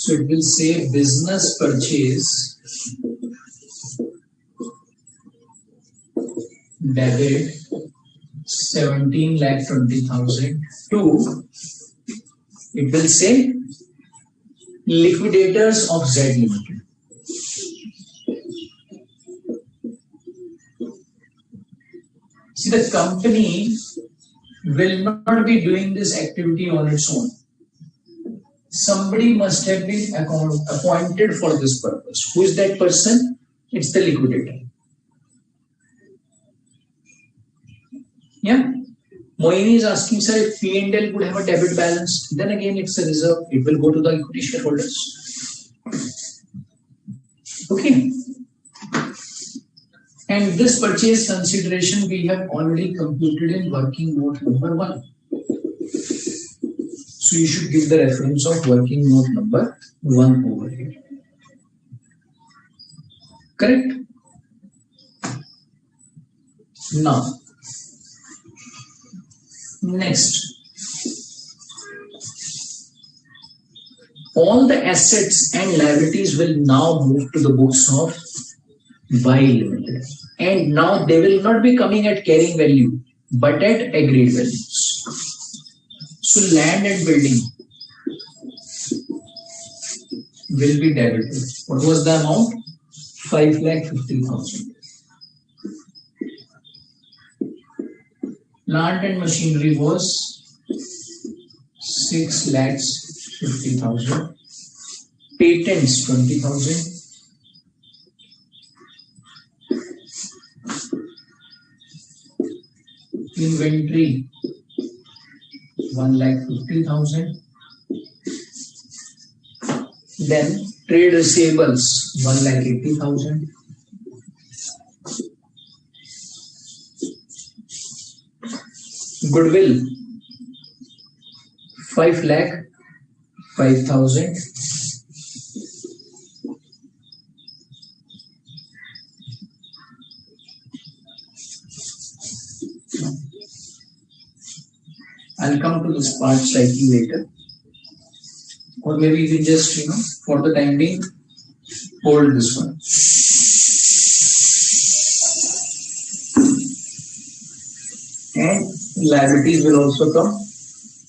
So it will say business purchase debit 17,20,000 to, it will say Liquidators of Z Limited. See, the company will not be doing this activity on its own. Somebody must have been appointed for this purpose. Who is that person? It's the liquidator. Yeah. Moini is asking, sir, if P&L would have a debit balance, then again it's a reserve. It will go to the equity shareholders. Okay. And this purchase consideration we have already computed in working note number 1. So you should give the reference of working note number 1 over here. Correct? Now, next. All the assets and liabilities will now move to the books of Y Limited. And now they will not be coming at carrying value, but at agreed values. So land and building will be debited. What was the amount? 5,50,000. Plant and machinery was 6,50,000. Patents 20,000. Inventory 1,50,000. Then trade receivables 1,80,000. Goodwill 5,05,000. I'll come to this part slightly later. Or maybe you can just, for the time being, hold this one. And liabilities will also come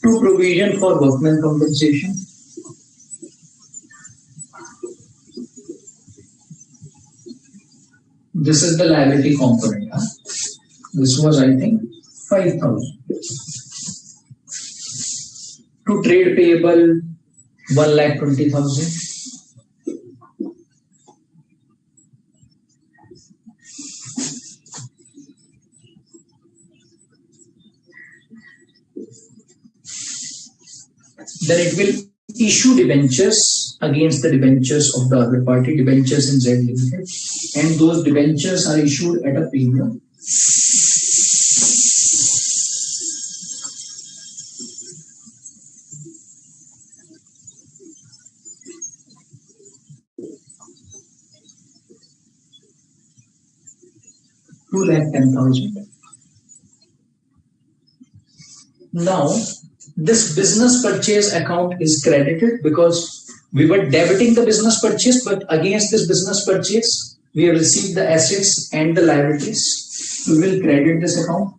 to provision for workman compensation. This is the liability component. This was, I think, 5,000. To trade payable 1,20,000. Then it will issue debentures against the debentures of the other party, debentures in Z Limited, and those debentures are issued at a premium. $210,000. Now, this business purchase account is credited because we were debiting the business purchase, but against this business purchase, we have received the assets and the liabilities. We will credit this account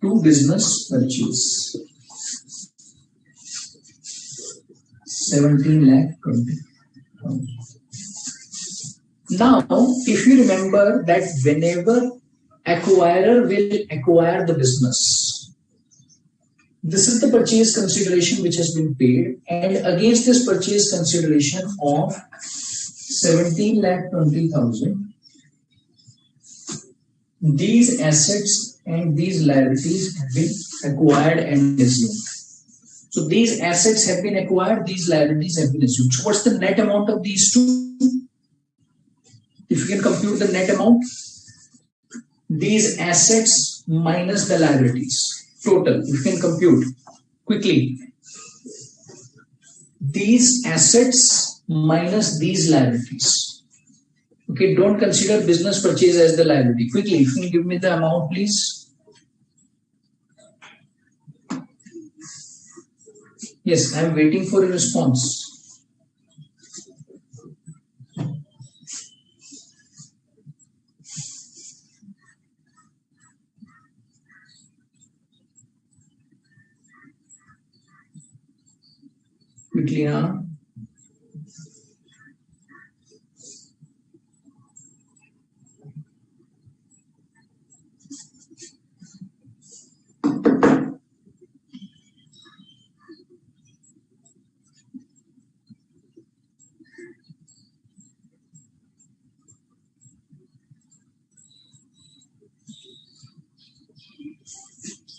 to business purchase. 17,20,000. Now, if you remember that whenever acquirer will acquire the business, this is the purchase consideration which has been paid, and against this purchase consideration of 17,20,000, these assets and these liabilities have been acquired and assumed. So these assets have been acquired, these liabilities have been assumed. So what's the net amount of these two? If you can compute the net amount, these assets minus the liabilities, total, if you can compute quickly. These assets minus these liabilities. Okay, don't consider business purchase as the liability. Quickly, if you can give me the amount, please. Yes, I am waiting for a response. quickly now.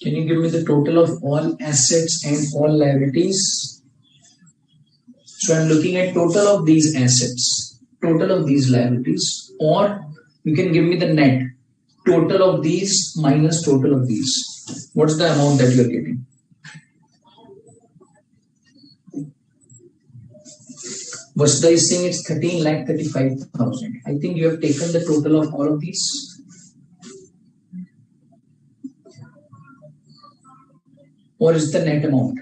Can you give me the total of all assets and all liabilities? So I'm looking at total of these assets, total of these liabilities, or you can give me the net, total of these minus total of these. What's the amount that you're getting? Vasudha is saying it's 13,35,000. I think you have taken the total of all of these. Or is the net amount?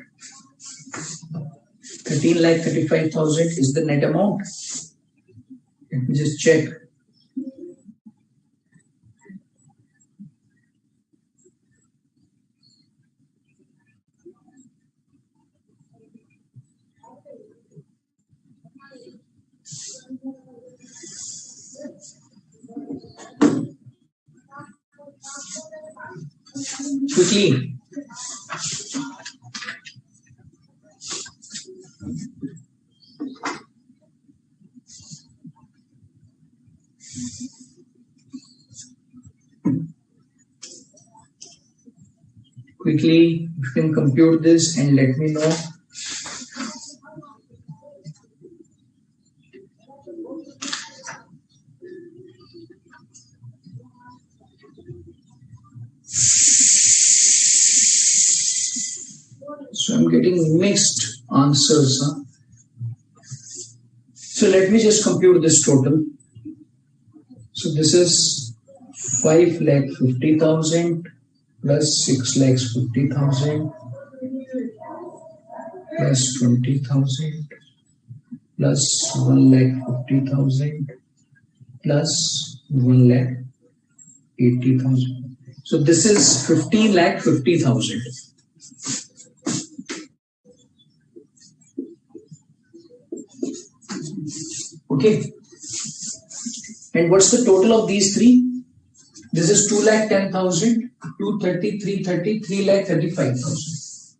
13,35,000 is the net amount. Let me just check. Quickly. Quickly, you can compute this and let me know. So I'm getting mixed answers. So let me just compute this total. So this is 5,50,000 plus 6,50,000 plus 20,000 plus 1,50,000 plus 1,80,000. So this is 15,50,000. Okay. And what's the total of these three? This is 2,10,000, 230, 330, 3,35,000.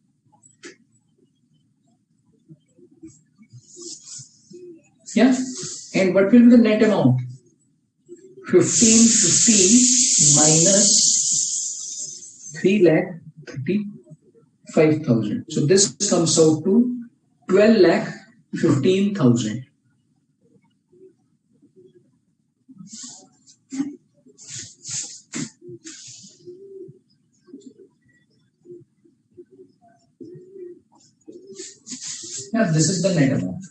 Yeah. And what will be the net amount? 1,550 minus 3,35,000. So this comes out to 12,15,000. Yeah, this is the net amount.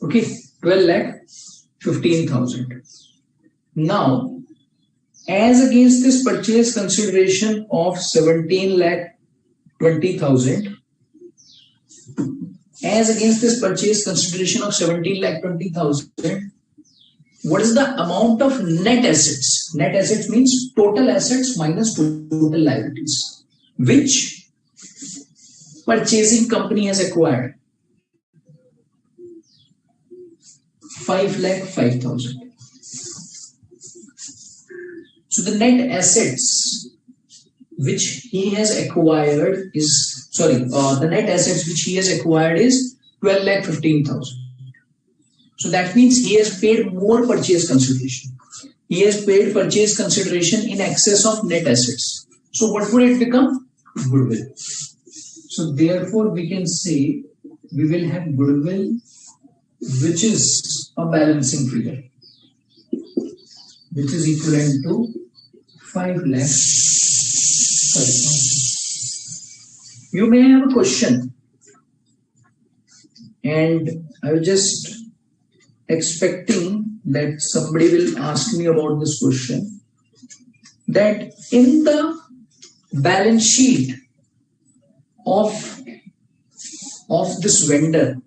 Okay, 12,15,000. Now, as against this purchase consideration of 17,20,000, as against this purchase consideration of 17,20,000, what is the amount of net assets? Net assets means total assets minus total liabilities, which purchasing company has acquired. 5,05,000. So the net assets which he has acquired is, the net assets which he has acquired is 12,15,000. So that means he has paid more purchase consideration. He has paid purchase consideration in excess of net assets. So what would it become? Goodwill. So therefore we can say we will have goodwill, which is a balancing figure, which is equivalent to 5,05,000. You may have a question, and I was just expecting that somebody will ask me about this question, that in the balance sheet of this vendor,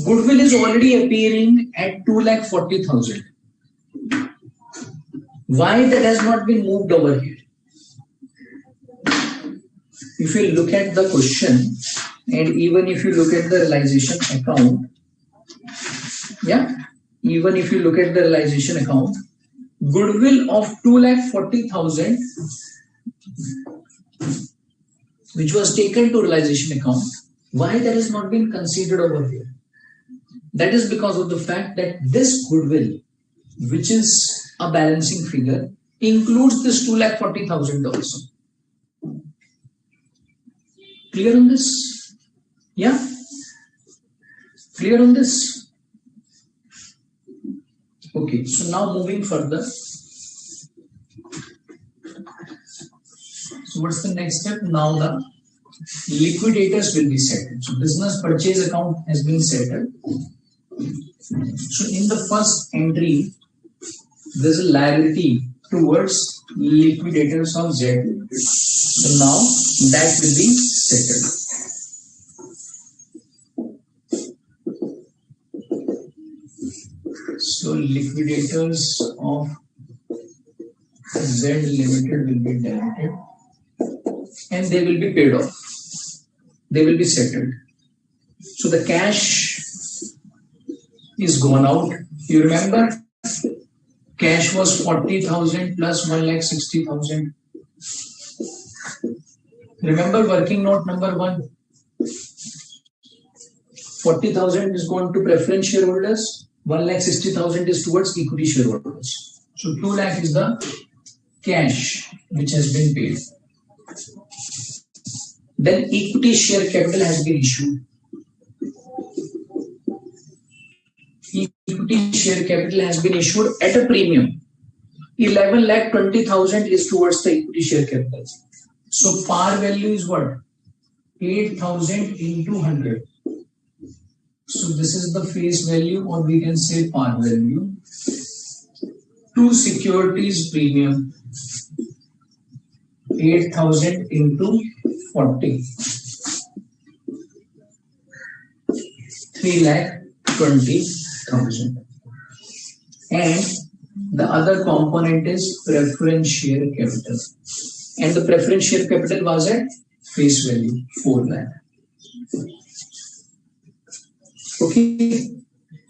goodwill is already appearing at 2,40,000. Why that has not been moved over here? If you look at the question And even if you look at the realization account, even if you look at the realization account, goodwill of 2,40,000 which was taken to realization account, why that has not been considered over here? That is because of the fact that this goodwill, which is a balancing figure, includes this 2,40,000 also. Clear on this? Yeah? Clear on this? Okay, so now moving further. So what's the next step? Now the liquidators will be settled. So business purchase account has been settled. So in the first entry, there's a liability towards liquidators of Z Limited. So now that will be settled. So liquidators of Z Limited will be debited and they will be paid off. They will be settled. So the cash is gone out. You remember? Cash was 40,000 plus 1,60,000. Remember working note number 1? 40,000 is going to preference shareholders. 1,60,000 is towards equity shareholders. So 2 lakh is the cash which has been paid. Then equity share capital has been issued. Equity share capital has been issued at a premium. 11,20,000 is towards the equity share capital. So par value is what? 8,000 into 100. So this is the face value, or we can say par value. To securities premium, 8,000 into 40. 3,20,000. And the other component is preference share capital. And the preference share capital was at face value, 4 lakh. Okay.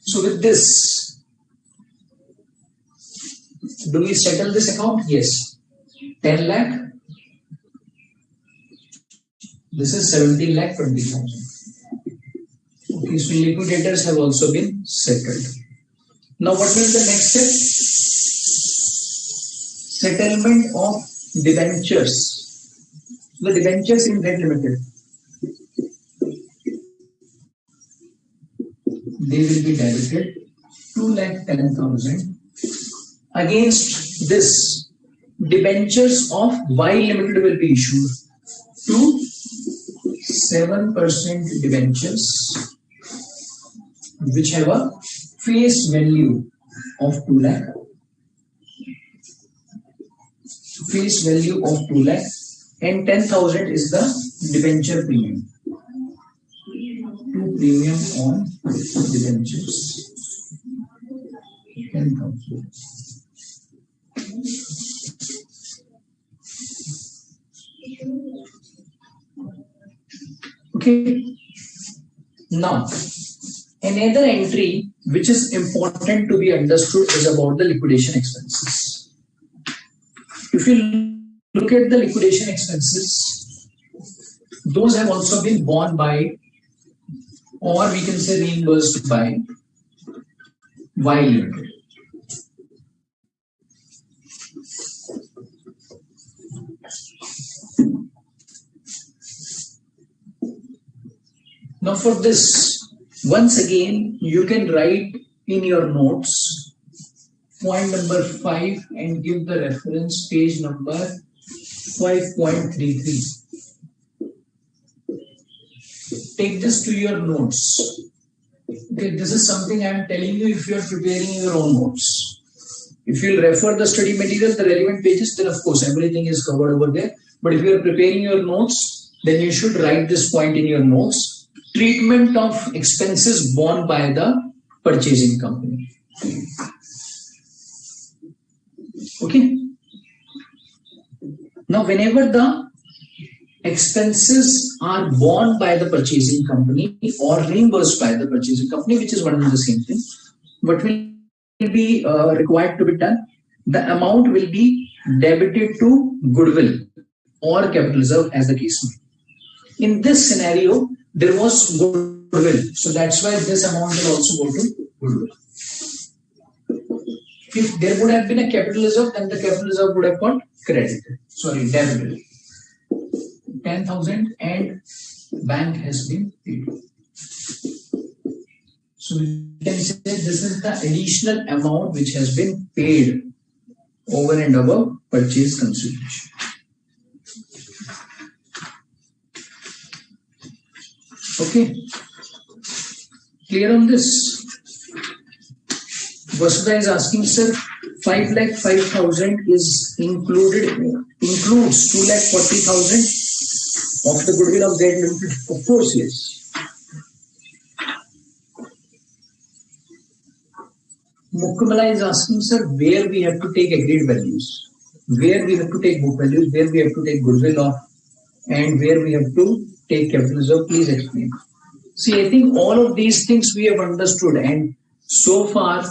So with this, do we settle this account? Yes. 10 lakh. This is 17,20,000. Okay, so liquidators have also been settled. Now what will be the next step? Settlement of debentures. The debentures in Z Limited. They will be debited 2,10,000. Against this, debentures of Y Limited will be issued to 7% debentures which have a face value of 2 lakh. Face value of 2 lakh and 10,000 is the debenture premium. To premium on debentures. 10,000. Okay. Now, another entry which is important to be understood is about the liquidation expenses. If you look at the liquidation expenses, those have also been borne by, or we can say reimbursed by, Y Limited. Now for this, once again, you can write in your notes point number 5 and give the reference page number 5.33. Take this to your notes. Okay, this is something I am telling you if you are preparing your own notes. If you refer the study material, the relevant pages, then of course everything is covered over there. But if you are preparing your notes, then you should write this point in your notes. Treatment of expenses borne by the purchasing company. Okay. Now, whenever the expenses are borne by the purchasing company or reimbursed by the purchasing company, which is one and the same thing. What will be required to be done? The amount will be debited to goodwill or capital reserve as the case may be. In this scenario, there was goodwill, so that's why this amount will also go to goodwill. If there would have been a capital reserve, then the capital reserve would have got credited. Sorry, debited. 10,000 and bank has been paid. So we can say this is the additional amount which has been paid over and above purchase consideration. Okay, clear on this? Vasudha is asking, sir, 5,05,000 is includes 2,40,000 of the goodwill of Z Limited. Of course, yes. Mukamala is asking, sir, where we have to take agreed values, where we have to take book values, where we have to take goodwill off, and where we have to take capital reserve. Please explain. See, I think all of these things we have understood, and so far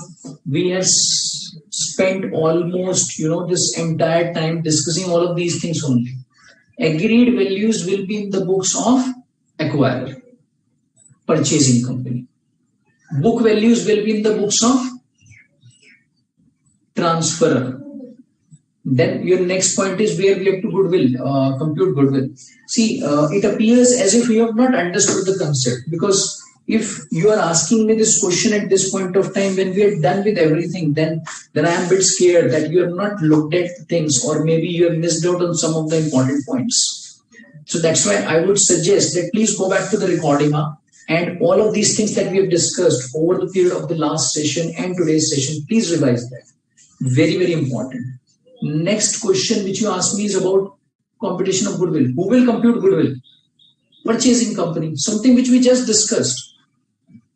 we have spent almost this entire time discussing all of these things only. Agreed values will be in the books of acquirer, purchasing company. Book values will be in the books of transferor. Then your next point is where we have to compute goodwill. See, it appears as if you have not understood the concept, because if you are asking me this question at this point of time when we are done with everything, then I am a bit scared that you have not looked at things, or maybe you have missed out on some of the important points. So that's why I would suggest that please go back to the recording, and all of these things that we have discussed over the period of the last session and today's session, please revise that. Very, very important. Next question which you asked me is about computation of goodwill. Who will compute goodwill? Purchasing company, something which we just discussed.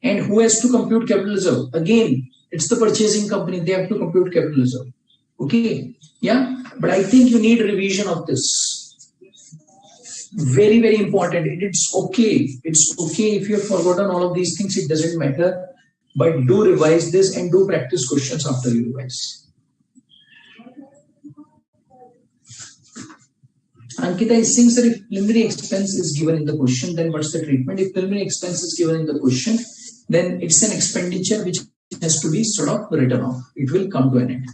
And who has to compute capital reserve? Again, it's the purchasing company. They have to compute capital reserve. Okay, yeah, but I think you need revision of this. Very, very important. It's okay. It's okay if you have forgotten all of these things. It doesn't matter. But do revise this and do practice questions after you revise. Ankita is saying, sir, if preliminary expense is given in the question, then what's the treatment? If preliminary expense is given in the question, then it's an expenditure which has to be sort of written off. It will come to an end.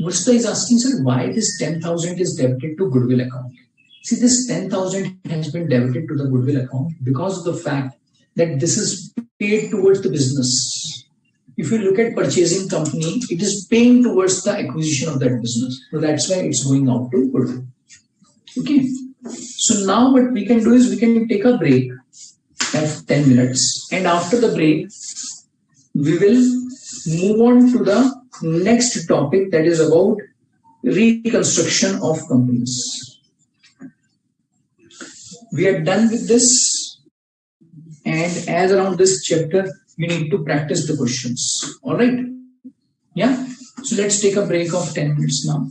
Musta is asking, sir, why this 10,000 is debited to goodwill account? See, this 10,000 has been debited to the goodwill account because of the fact that this is paid towards the business. If you look at purchasing company, it is paying towards the acquisition of that business. So that's why it's going out to goodwill. Okay. So now what we can do is we can take a break at 10 minutes. And after the break, we will move on to the next topic, that is about reconstruction of companies. We are done with this, and as around this chapter, you need to practice the questions. All right? Yeah. So let's take a break of 10 minutes now.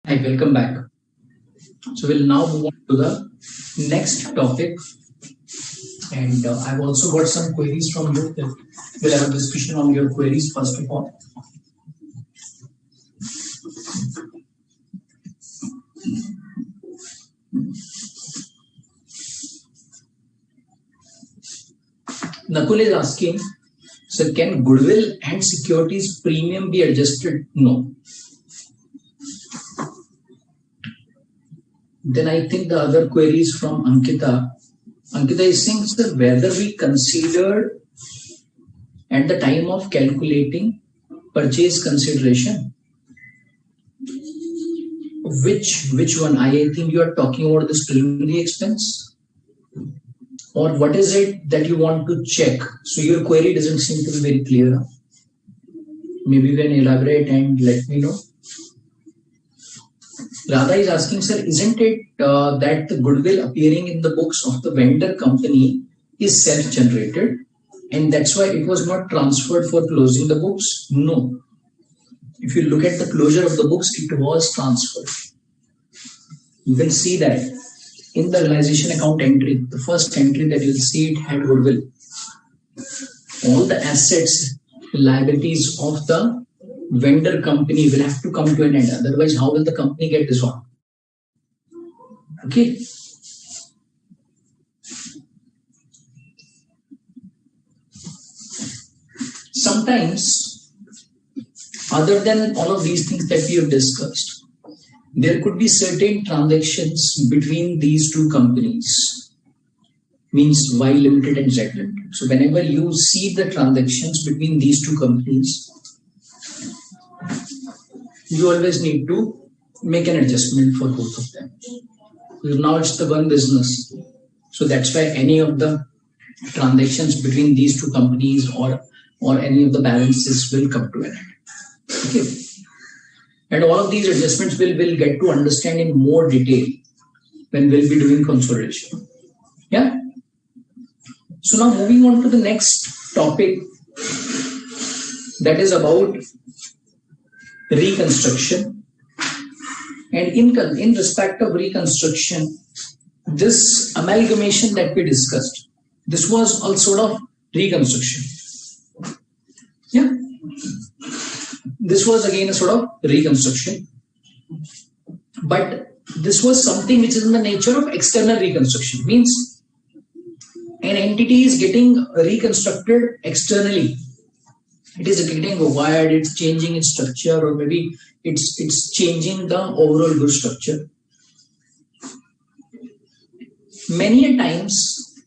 Hi, welcome back. So we'll now move on to the next topic, and I've also got some queries from you. We'll have a discussion on your queries first of all. Nakul is asking, so can goodwill and securities premium be adjusted? No. Then I think the other query is from Ankita. Ankita is saying, sir, whether we considered at the time of calculating purchase consideration. Which one? I think you are talking about this preliminary expense, or what is it that you want to check? So your query doesn't seem to be very clear. Maybe you can elaborate and let me know. Radha is asking, sir, isn't it that the goodwill appearing in the books of the vendor company is self-generated, and that's why it was not transferred for closing the books? No. If you look at the closure of the books, it was transferred. You can see that in the realization account entry, the first entry that you'll see, it had goodwill. All the assets, liabilities of the vendor company will have to come to an end. Otherwise, how will the company get dissolved? Okay. Sometimes, other than all of these things that we have discussed, there could be certain transactions between these two companies, means Y Limited and Z Limited. So whenever you see the transactions between these two companies, you always need to make an adjustment for both of them. Now it's the one business. So that's why any of the transactions between these two companies or any of the balances will come to an end. Okay. And all of these adjustments we'll get to understand in more detail when we'll be doing consolidation. Yeah. So now moving on to the next topic, that is about reconstruction. And in respect of reconstruction, this amalgamation that we discussed, this was all sort of reconstruction. Yeah. This was again a sort of reconstruction. But this was something which is in the nature of external reconstruction. Means an entity is getting reconstructed externally. It is getting wired, it's changing its structure, or maybe it's changing the overall good structure. Many a times,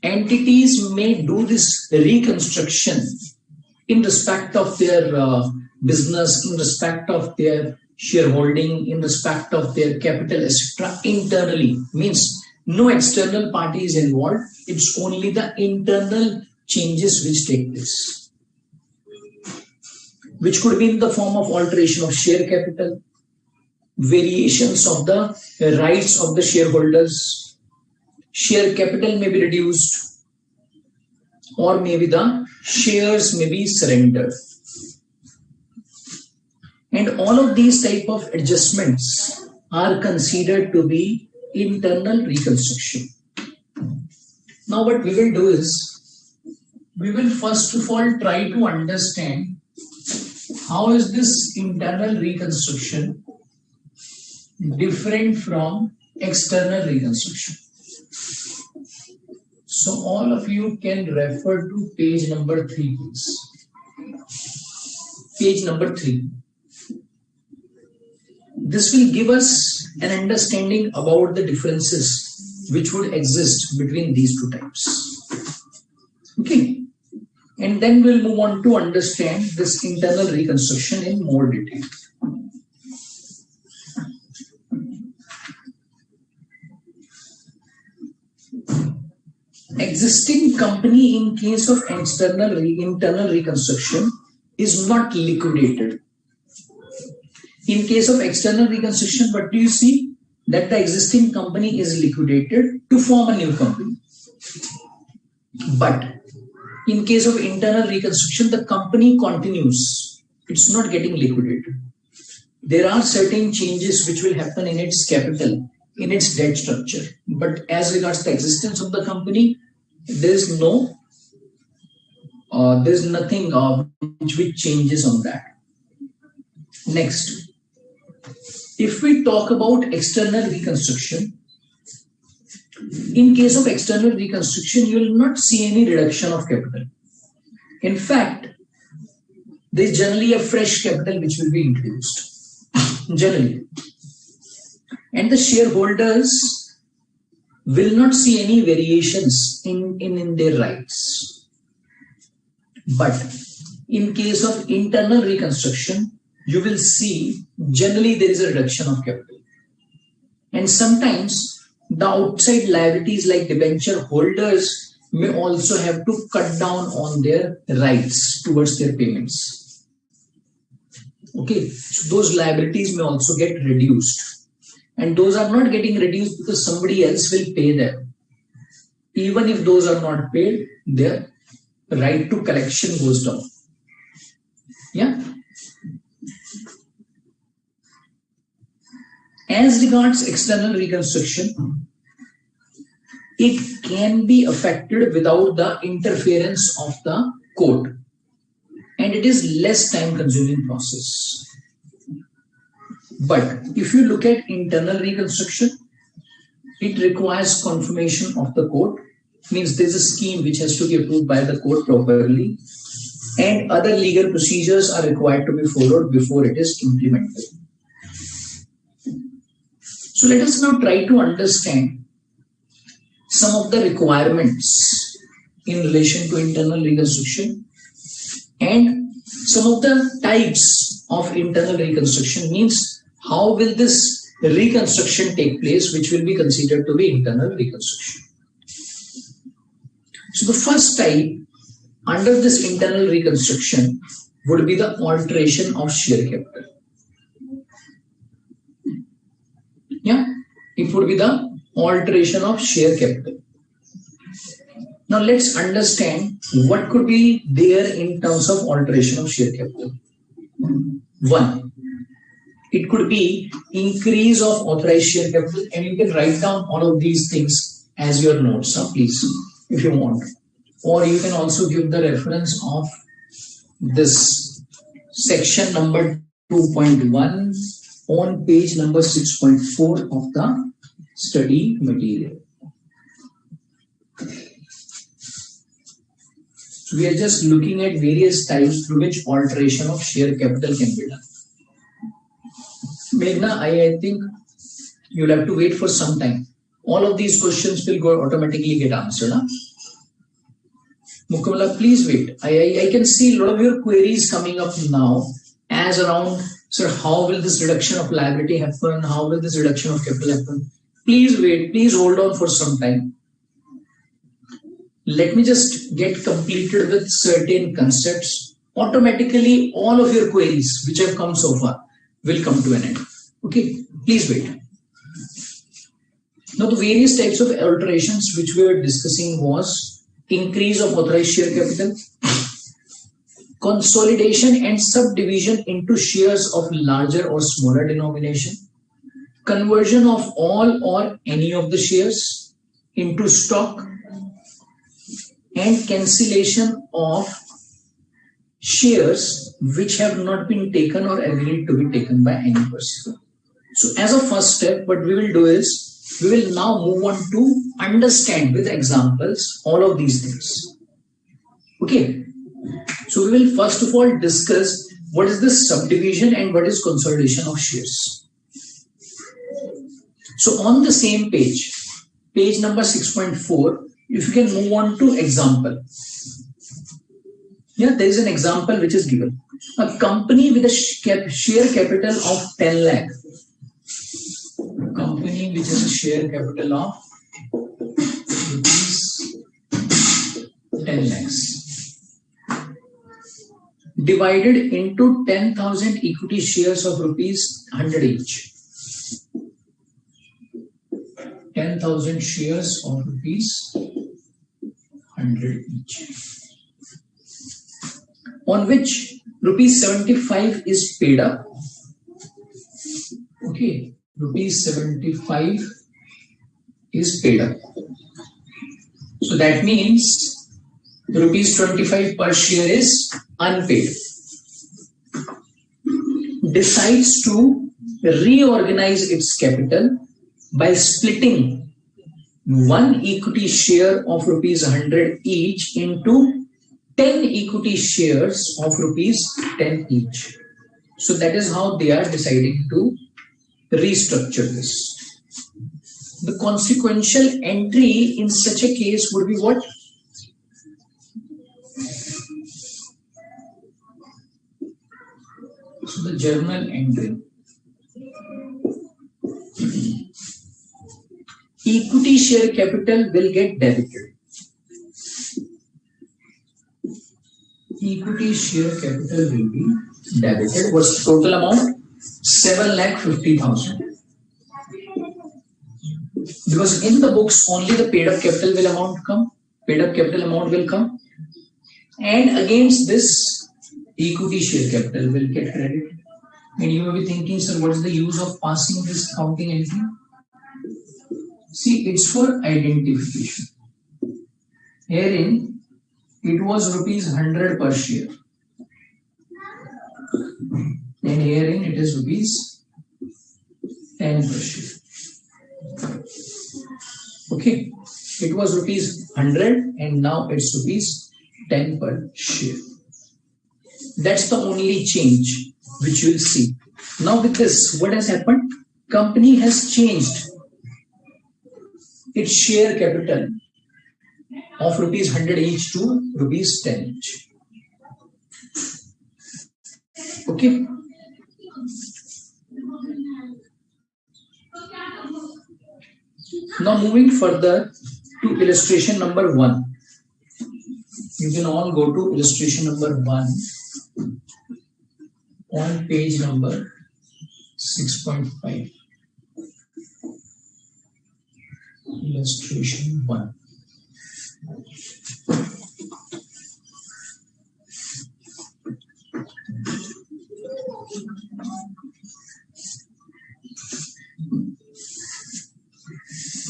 entities may do this reconstruction in respect of their business, in respect of their shareholding, in respect of their capital, etc. internally. Means no external party is involved. It's only the internal changes which take place, which could be in the form of alteration of share capital, variations of the rights of the shareholders, share capital may be reduced, or maybe the shares may be surrendered. And all of these type of adjustments are considered to be internal reconstruction. Now what we will do is, we will first of all try to understand how is this internal reconstruction different from external reconstruction. So all of you can refer to page number 3, please. Page number 3. This will give us an understanding about the differences which would exist between these two types. Okay. And then we'll move on to understand this internal reconstruction in more detail. Existing company in case of internal reconstruction is not liquidated. In case of external reconstruction, what do you see? That the existing company is liquidated to form a new company. But in case of internal reconstruction, the company continues. It's not getting liquidated. there are certain changes which will happen in its capital, in its debt structure. But as regards the existence of the company, there's nothing which changes on that. Next, if we talk about external reconstruction, in case of external reconstruction, you will not see any reduction of capital. In fact, there is generally a fresh capital which will be introduced, generally. And the shareholders will not see any variations in their rights. But in case of internal reconstruction, you will see generally there is a reduction of capital. And sometimes the outside liabilities like debenture holders may also have to cut down on their rights towards their payments. Okay, so those liabilities may also get reduced. And those are not getting reduced because somebody else will pay them. Even if those are not paid, their right to collection goes down. Yeah. As regards external reconstruction, it can be affected without the interference of the court, and it is less time consuming process. But if you look at internal reconstruction, it requires confirmation of the court, means there's a scheme which has to be approved by the court properly, and other legal procedures are required to be followed before it is implemented. So let us now try to understand some of the requirements in relation to internal reconstruction and some of the types of internal reconstruction, means how will this reconstruction take place which will be considered to be internal reconstruction. So the first type under this internal reconstruction would be the alteration of share capital. Yeah, it would be the alteration of share capital. Now let's understand what could be there in terms of alteration of share capital. One, it could be increase of authorized share capital, and you can write down all of these things as your notes, please, if you want. Or you can also give the reference of this section number 2.1 on page number 6.4 of the study material. So we are just looking at various types through which alteration of share capital can be done. Meghna, I think you'll have to wait for some time. All of these questions will automatically get answered. Huh? Mukamala, please wait. I can see a lot of your queries coming up now as around, sir, how will this reduction of liability happen? How will this reduction of capital happen? Please wait. Please hold on for some time. Let me just get completed with certain concepts. Automatically, all of your queries which have come so far will come to an end. Okay, please wait. Now, the various types of alterations which we were discussing was increase of authorized share capital, consolidation and subdivision into shares of larger or smaller denomination, conversion of all or any of the shares into stock, and cancellation of shares which have not been taken or agreed to be taken by any person. So as a first step, what we will do is, we will now move on to understand with examples all of these things. Okay. So we will first of all discuss what is the subdivision and what is consolidation of shares. So on the same page, page number 6.4, if you can move on to example. Yeah, there is an example which is given. A company with a share capital of 10 lakh. Company which has a share capital of rupees 10 lakhs. Divided into 10,000 equity shares of rupees 100 each. 10,000 shares of rupees 100 each. On which rupees 75 is paid up Okay, rupees 75 is paid up. So that means rupees 25 per share is unpaid. Decides to reorganize its capital by splitting one equity share of rupees 100 each into 10 equity shares of rupees 10 each. So that is how they are deciding to restructure this. The consequential entry in such a case would be what? So the journal entry. Equity share capital will get debited. Equity share capital will be debited. What's the total amount? 7,50,000. Because in the books only the paid up capital will come, and against this equity share capital will get credited. And you may be thinking, sir, what is the use of passing this counting entry? See, it's for identification. Herein, it was rupees 100 per share. And herein, it is rupees 10 per share. Okay, it was rupees 100 and now it's rupees 10 per share. That's the only change which you will see. Now with this, what has happened? Company has changed its share capital of rupees 100 each to rupees 10 each. Okay. Now moving further to illustration number 1. You can all go to illustration number 1 on page number 6.5. Illustration 1.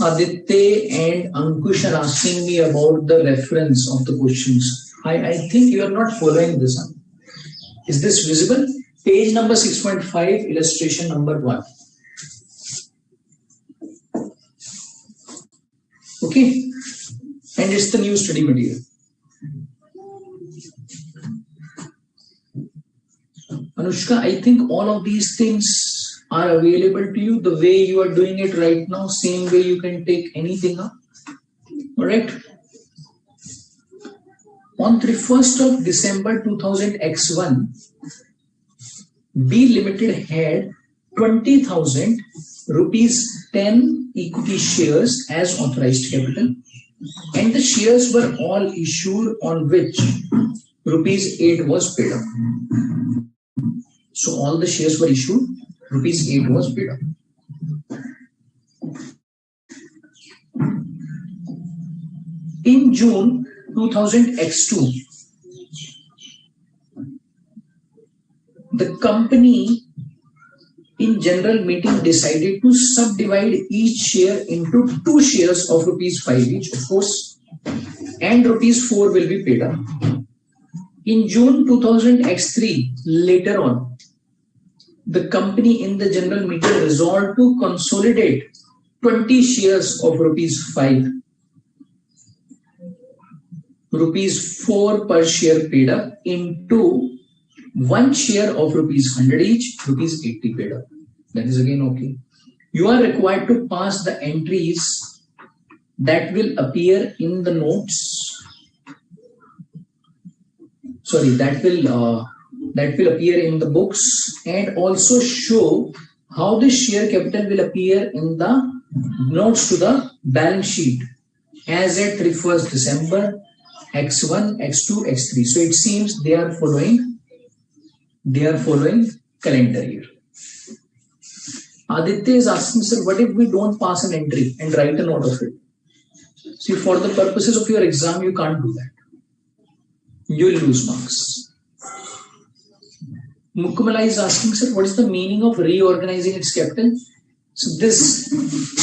Aditya and Ankush are asking me about the reference of the questions. I think you are not following this one. Is this visible? Page number 6.5, illustration number 1. Okay. And it's the new study material. Anushka, I think all of these things are available to you the way you are doing it right now, same way you can take anything up. Alright. On 31st of December 2000 X1, B Limited had 20,000 rupees 10 equity shares as authorized capital, and the shares were all issued on which rupees 8 was paid up. So all the shares were issued, rupees 8 was paid up. In June 2000 X2, the company in general meeting decided to subdivide each share into 2 shares of rupees 5 each, of course, and rupees 4 will be paid up. In June 2000 X3, later on, the company in the general meeting resolved to consolidate 20 shares of rupees 5, rupees 4 per share paid up into 1 share of rupees 100 each, rupees 80 paid up. That is again okay. You are required to pass the entries that will appear in the notes. Sorry, that will appear in the books, and also show how the share capital will appear in the notes to the balance sheet as at 31st December X1, X2, X3. So it seems they are following calendar year. Aditya is asking, sir, what if we don't pass an entry and write a note of it? See, for the purposes of your exam, you can't do that. You will lose marks. Mukumala is asking, sir, what is the meaning of reorganizing its capital? So this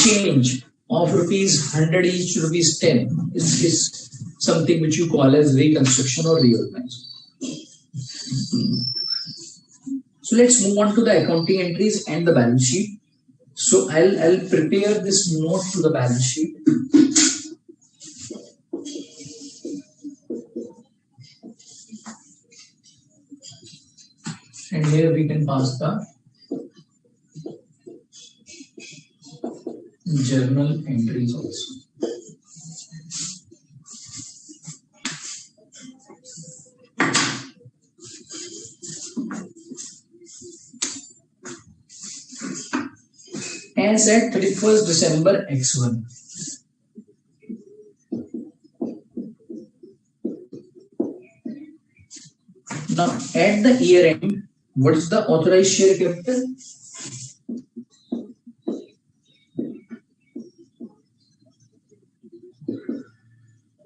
change of rupees 100 each to rupees 10 is something which you call as reconstruction or reorganization. So let's move on to the accounting entries and the balance sheet. So I'll prepare this note to the balance sheet. And here we can pass the journal entries also. As at 31st December X1. Now at the year end, what is the authorized share capital?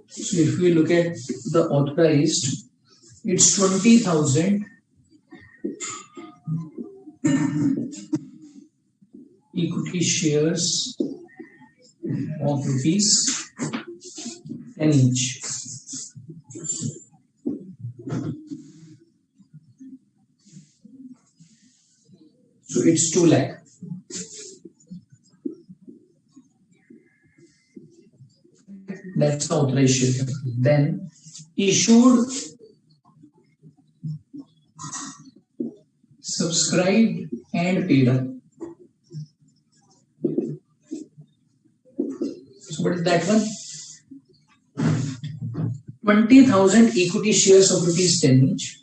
So if we look at the authorized, it's 20,000 equity shares of rupees 10 each. So it's 2 lakh. That's the authorized share capital. Then issued, subscribed and paid up. So what is that one? 20,000 equity shares of rupees 10 each.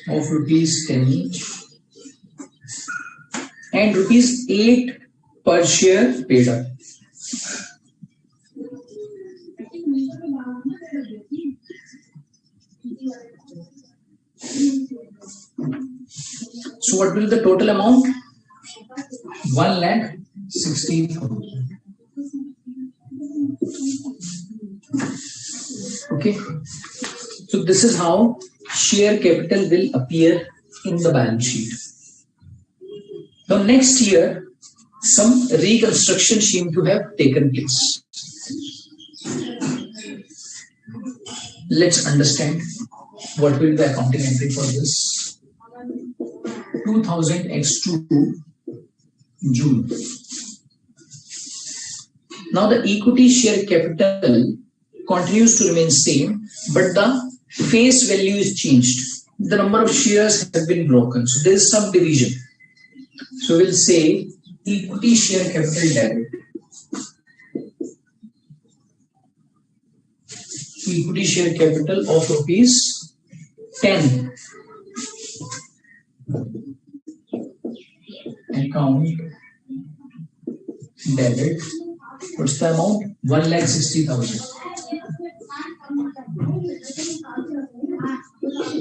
Of rupees 10 each. And rupees 8 per share paid up. So what will be the total amount? 1,60,000. Okay. So this is how share capital will appear in the balance sheet. Now next year, some reconstruction seem to have taken place. Let's understand what will be the accounting entry for this. 2000 X2 June. Now the equity share capital continues to remain same, but the face value is changed. The number of shares have been broken. So there is some division. So we'll say equity share capital debit. Equity share capital of rupees 10. Account debit. What's the amount? 1,60,000.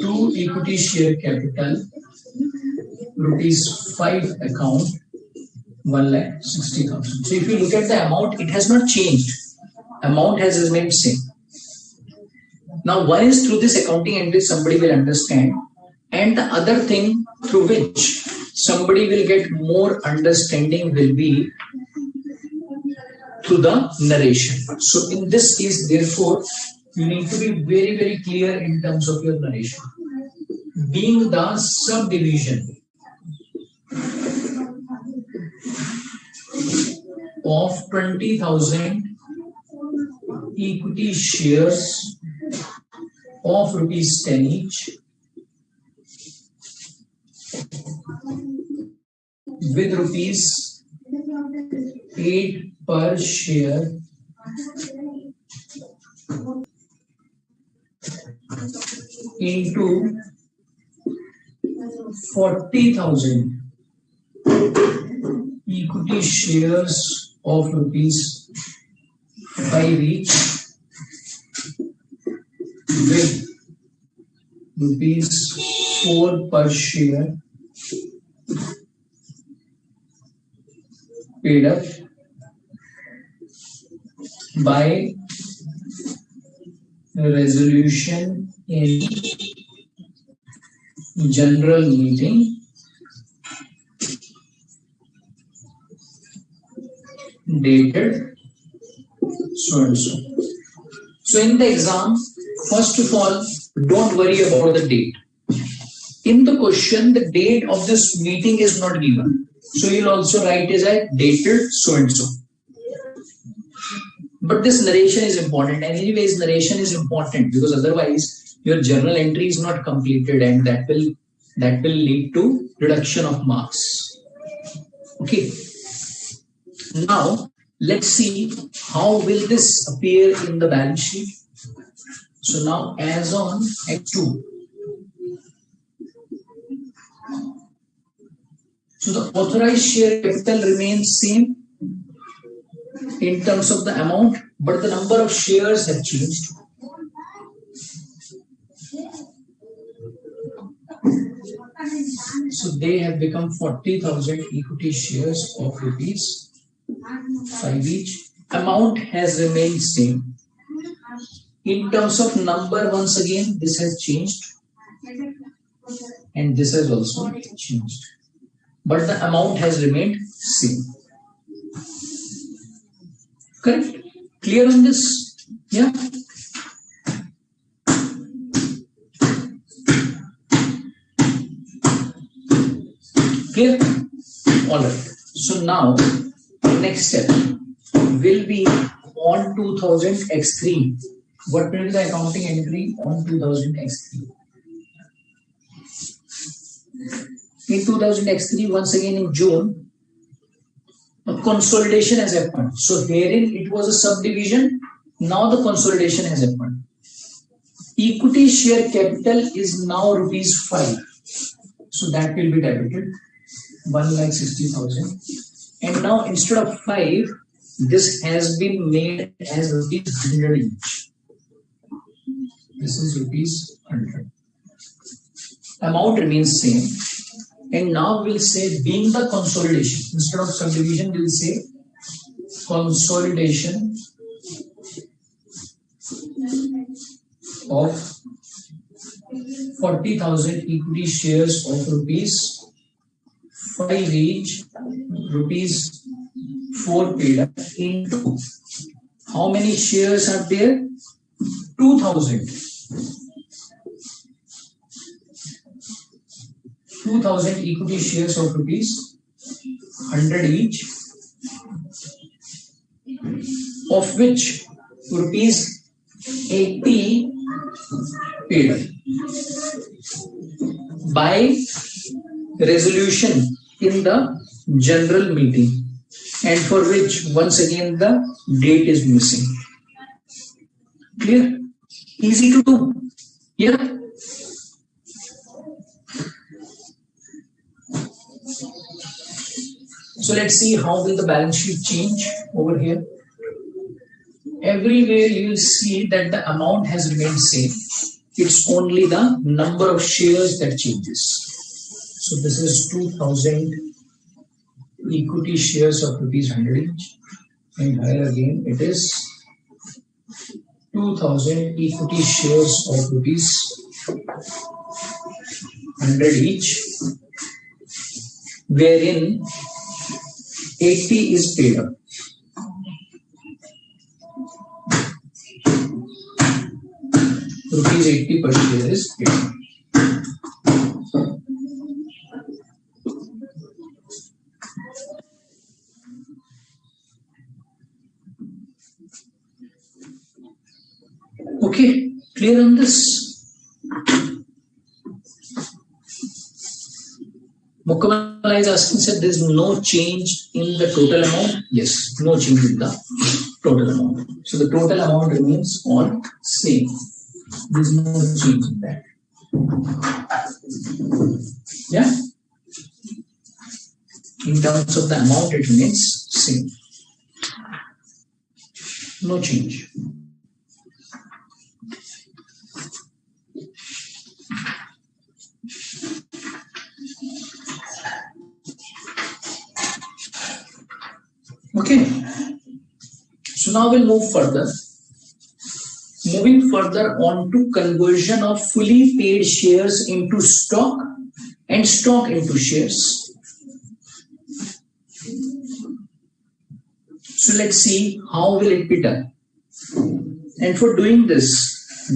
To equity share capital rupees 5 account 1,60,000. So if you look at the amount, it has not changed. Amount has remained same. Now one is through this accounting entry somebody will understand, and the other thing through which somebody will get more understanding will be through the narration. So in this case, therefore, you need to be very, very clear in terms of your narration. Being the subdivision of 20,000 equity shares of rupees 10 each with rupees 8 per share into 40,000 equity shares of rupees 5 each with rupees 4 per share paid up by resolution in general meeting dated so and so. So in the exam, first of all, don't worry about the date. In the question, the date of this meeting is not given. So you'll also write as a dated so and so. But this narration is important. And anyways, narration is important because otherwise your journal entry is not completed and that will lead to reduction of marks. Okay. Now let's see how will this appear in the balance sheet. So now as on X2. So the authorized share capital remains same in terms of the amount, but the number of shares have changed. So they have become 40,000 equity shares of rupees 5 each. Amount has remained same. In terms of number, once again, this has changed. And this has also changed. But the amount has remained same. Correct? Clear on this? Yeah? Clear? Alright. So now, next step will be on 2000 X3. What will be the accounting entry on 2000 X3? In 2000 X3, once again in June, a consolidation has happened. So herein it was a subdivision. Now the consolidation has happened. Equity share capital is now rupees 5. So that will be debited. 1,60,000. And now instead of 5, this has been made as rupees 100 each. This is rupees 100. Amount remains same. And now we'll say being the consolidation. Instead of subdivision, we'll say consolidation of 40,000 equity shares of rupees 5 each, rupees 4 paid up into how many shares are there? 2,000. 2,000 equity shares of rupees 100 each, of which rupees 80 paid up by resolution in the general meeting, and for which once again the date is missing. Clear? Easy to do. Yeah. So let's see how will the balance sheet change over here. Everywhere you will see that the amount has remained same. It's only the number of shares that changes. So this is 2,000 equity shares of rupees 100 each. And here again it is 2,000 equity shares of rupees 100 each, wherein 80 is paid up. Rupees 80 per share is paid up. Okay, clear on this? Mukamala is asking, said there is no change in the total amount. Yes, no change in the total amount. So the total amount remains on same. There is no change in that. Yeah. In terms of the amount, it remains same. No change. Okay. So now we'll move further. moving further on to conversion of fully paid shares into stock and stock into shares. So let's see how will it be done. And for doing this,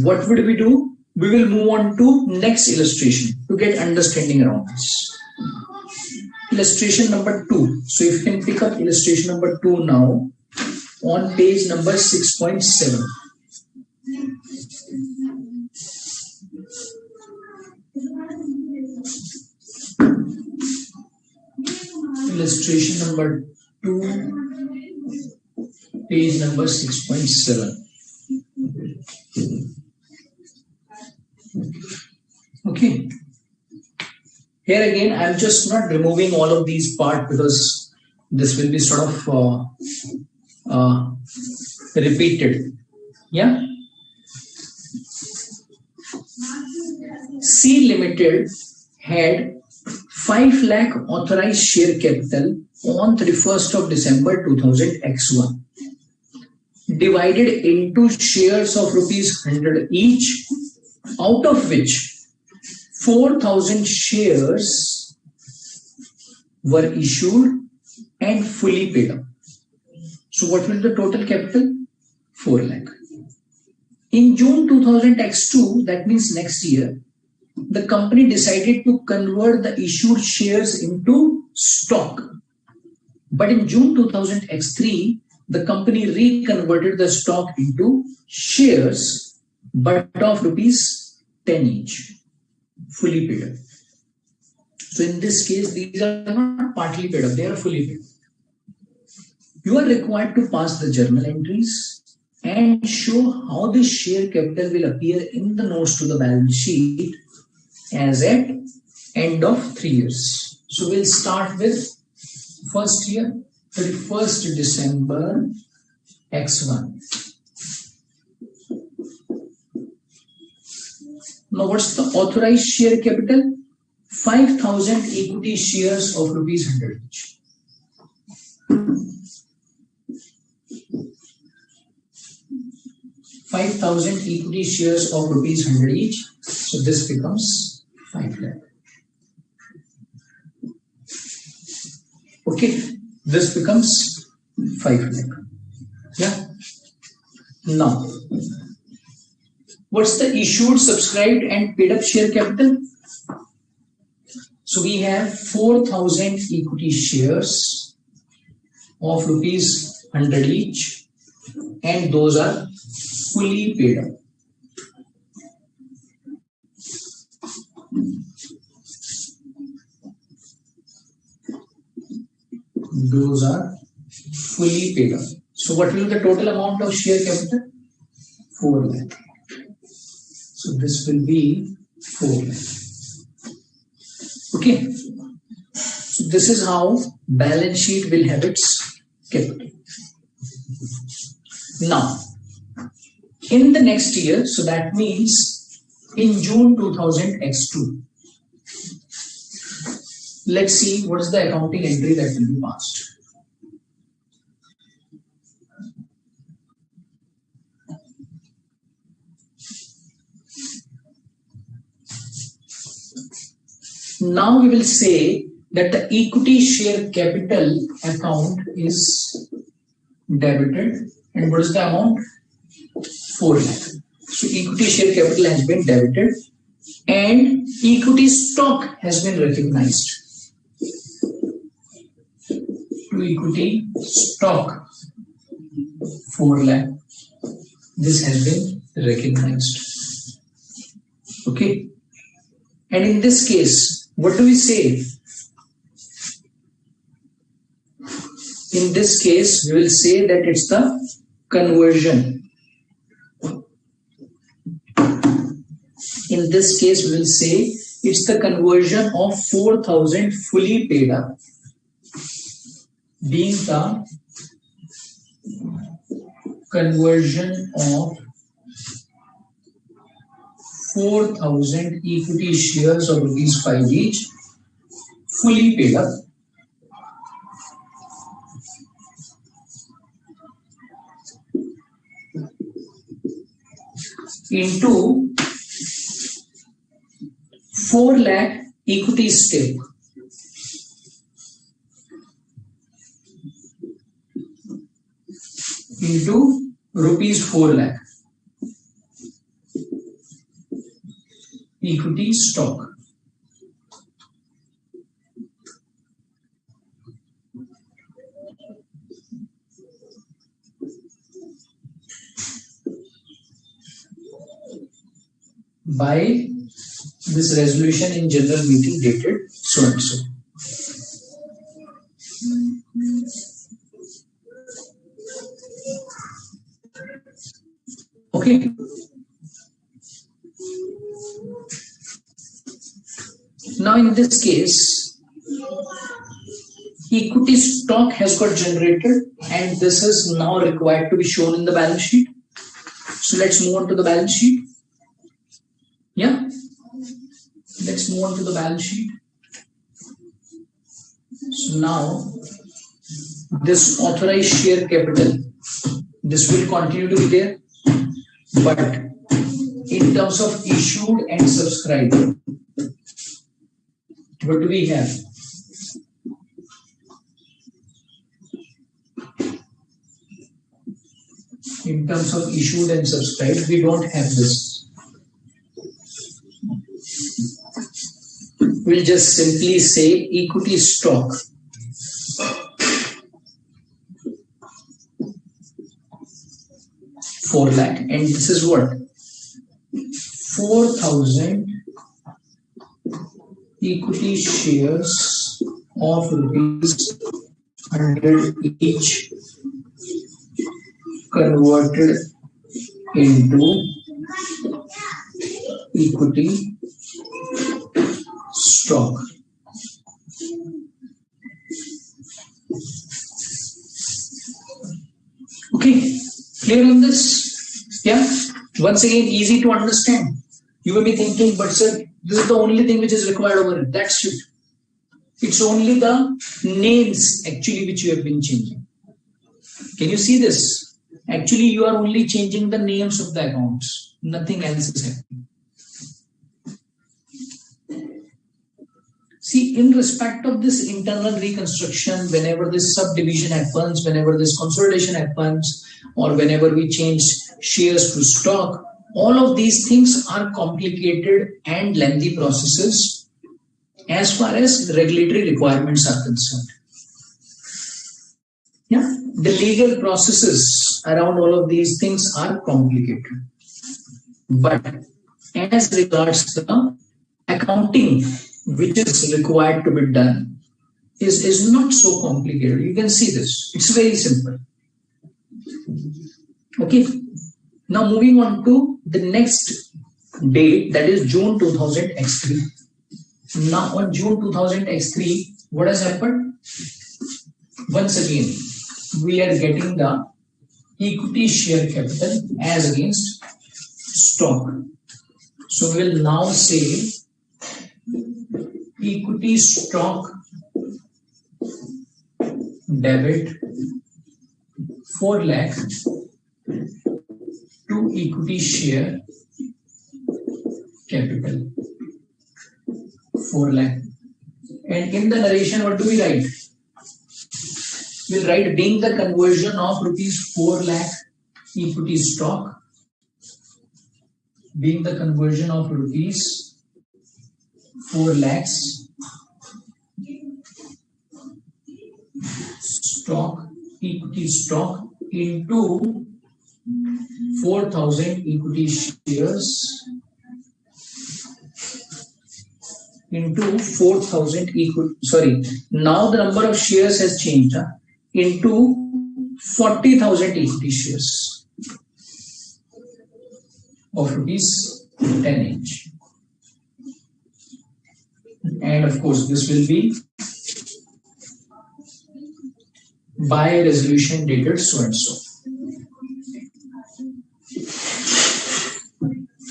what would we do? We will move on to next illustration to get understanding around this. Illustration number 2. So if you can pick up illustration number 2 now on page number 6.7. Illustration number 2, page number 6.7. Okay. Here again, I'm just not removing all of these parts because this will be sort of repeated. Yeah. C Limited had 5 lakh authorized share capital on 31st of December 2000 X1, divided into shares of rupees 100 each, out of which 4,000 shares were issued and fully paid up. So what will the total capital? 4 lakh. In June 2000 X2, that means next year, the company decided to convert the issued shares into stock. But in June 2000 X3, the company reconverted the stock into shares, but of rupees 10 each, fully paid up. So in this case, these are not partly paid up, they are fully paid up. You are required to pass the journal entries and show how this share capital will appear in the notes to the balance sheet as at end of 3 years. So we'll start with first year, 31st December X1. Now what's the authorized share capital? 5,000 equity shares of rupees 100 each. Equity shares of rupees 100 each. So this becomes 5 lakh. Okay, this becomes 5 lakh. Yeah. Now, what's the issued, subscribed, and paid up share capital? So we have 4,000 equity shares of rupees 100 each, and those are fully paid up. Those are fully paid up. So what will be the total amount of share capital? 4 lakh. So this will be 4 lakh. Okay. So this is how balance sheet will have its capital. Now, in the next year, so that means in June 2000 X2, let's see what is the accounting entry that will be passed. Now we will say that the equity share capital account is debited, and what is the amount? 4 lakh. So equity share capital has been debited and equity stock has been recognized. To equity stock 4 lakh. This has been recognized. Okay. And in this case, what do we say? In this case, we will say that it's the conversion. In this case, we will say it's the conversion of 4,000 fully paid up being the conversion of 4,000 equity shares of rupees 5 each fully paid up into 4 lakh equity stake into rupees 4 lakh equity stock. By this resolution in general meeting dated so and so. Okay. Now in this case, equity stock has got generated and this is now required to be shown in the balance sheet. So let's move on to the balance sheet. Yeah. Let's move on to the balance sheet. So now this authorized share capital, this will continue to be there, but in terms of issued and subscribed, what do we have? In terms of issued and subscribed, we don't have this. We'll just simply say equity stock. $4 lakh, and this is what? 4,000 equity shares of rupees 100 each converted into equity stock. Okay, clear on this? Yeah, once again, easy to understand. You may be thinking, but sir, this is the only thing which is required over it. That's it. It's only the names actually which you have been changing. Can you see this? Actually, you are only changing the names of the accounts. Nothing else is happening. See, in respect of this internal reconstruction, whenever this subdivision happens, whenever this consolidation happens, or whenever we change shares to stock, all of these things are complicated and lengthy processes as far as regulatory requirements are concerned. Yeah, the legal processes around all of these things are complicated. But as regards the accounting which is required to be done is not so complicated. You can see this. It's very simple. Okay. Now moving on to the next date, that is June 2000 X3. Now on June 2000 X3, what has happened? Once again, we are getting the equity share capital as against stock. So we will now say equity stock debit 4 lakh to equity share capital 4 lakh. And in the narration, what do we write? We'll write being the conversion of rupees 4 lakh equity stock, being the conversion of rupees 4 lakhs stock, equity stock into 4,000 equity shares into 4,000 equity, sorry, now the number of shares has changed, into 40,000 equity shares of rupees 10 each. And of course, this will be by resolution dated so and so.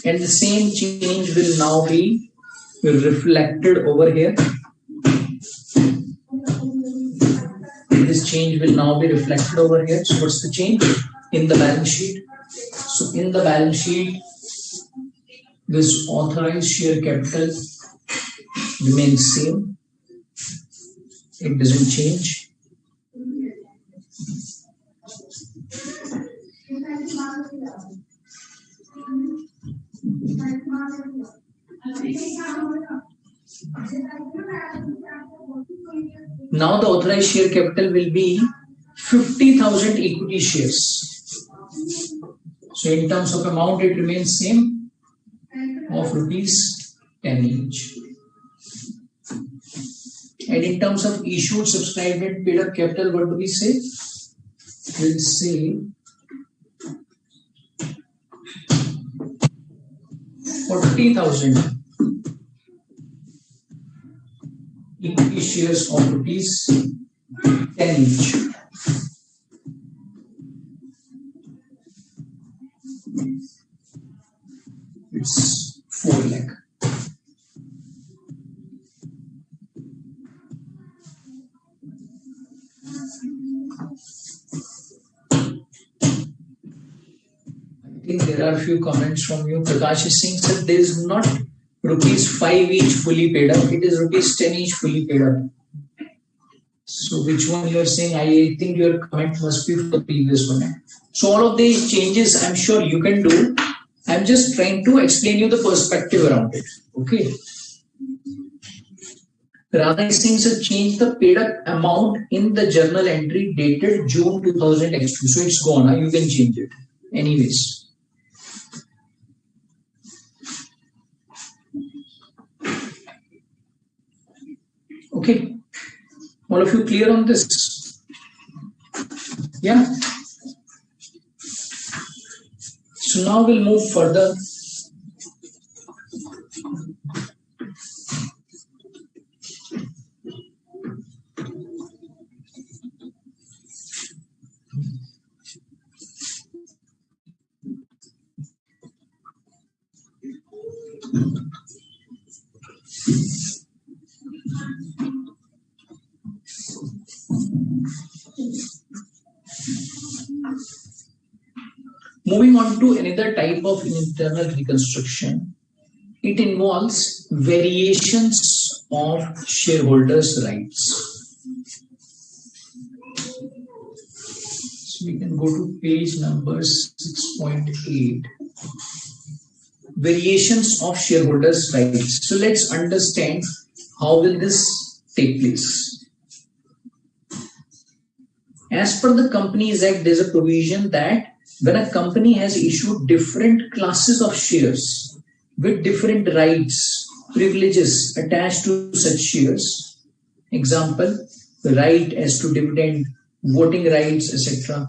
And the same change will now be reflected over here. This change will now be reflected over here. So what's the change in the balance sheet? So in the balance sheet, This authorized share capital remains same. It doesn't change. Now the authorized share capital will be 50,000 equity shares. So in terms of amount, it remains same of rupees 10 each. And in terms of issued, subscribed and paid up capital, what do we say? We'll say 40,000 equity shares of rupees 10 each. It's 4 lakh. I think there are a few comments from you. Prakash is saying that there is not rupees 5 each fully paid up, it is rupees 10 each fully paid up. So which one you are saying? I think your comment must be for the previous one. So all of these changes I'm sure you can do. I'm just trying to explain you the perspective around it. Okay. Radha is saying so change the paid up amount in the journal entry dated June 2000X2. So it's gone. You can change it. Anyways. Okay. All of you clear on this? Yeah. So now we'll move further. Moving on to another type of internal reconstruction, it involves variations of shareholders' rights. So we can go to page number 6.8. Variations of shareholders' rights. So let's understand how will this take place. As per the Companies Act, there is a provision that when a company has issued different classes of shares with different rights, privileges attached to such shares, example, the right as to dividend, voting rights, etc.,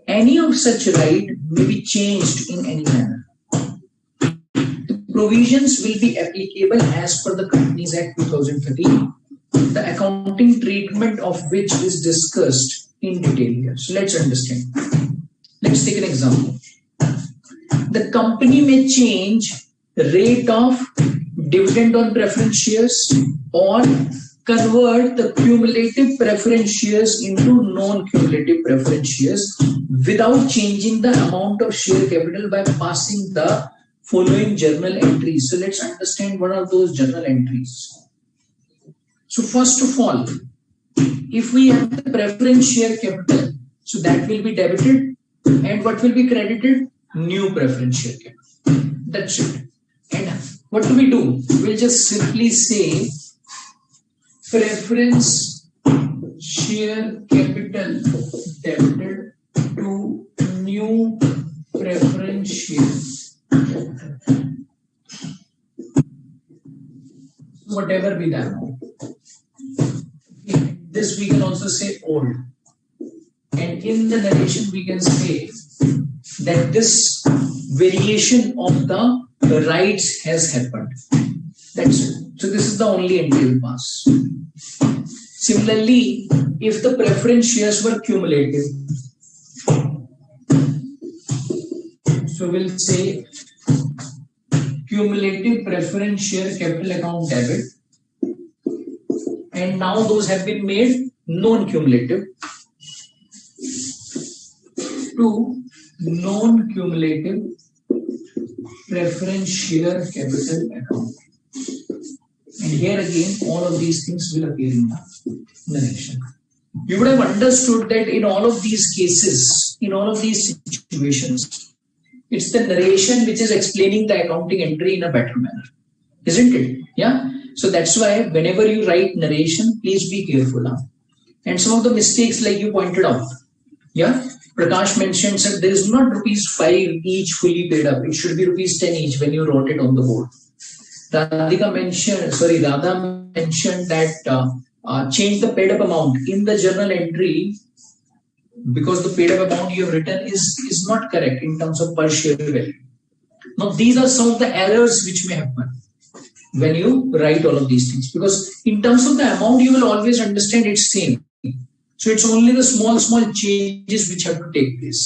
any of such right may be changed in any manner. The provisions will be applicable as per the Companies Act 2013, the accounting treatment of which is discussed in detail here. So let's understand. Let's take an example. The company may change rate of dividend on preference shares or convert the cumulative preference shares into non-cumulative preference shares without changing the amount of share capital by passing the following journal entries. So let's understand what are those journal entries. So first of all, if we have the preference share capital, so that will be debited. And what will be credited? New preference share capital. That's it. And what do? We'll just simply say preference share capital debited to new preference share. Whatever be that amount. This we can also say old. And in the narration, we can say that this variation of the rights has happened. That's it. So this is the only entry will pass. Similarly, if the preference shares were cumulative, so we'll say cumulative preference share capital account debit, and now those have been made non-cumulative to non-cumulative preference share capital account. And here again, all of these things will appear in the narration. You would have understood that in all of these cases, in all of these situations, it's the narration which is explaining the accounting entry in a better manner, isn't it? Yeah. So that's why whenever you write narration, please be careful. And some of the mistakes, like you pointed out, yeah, Prakash mentioned that there is not ₹5 each fully paid up. It should be ₹10 each when you wrote it on the board. Radha mentioned that change the paid up amount in the journal entry, because the paid up amount you have written is not correct in terms of per share value. Now these are some of the errors which may happen when you write all of these things, because in terms of the amount you will always understand it's same. So it's only the small changes which have to take place.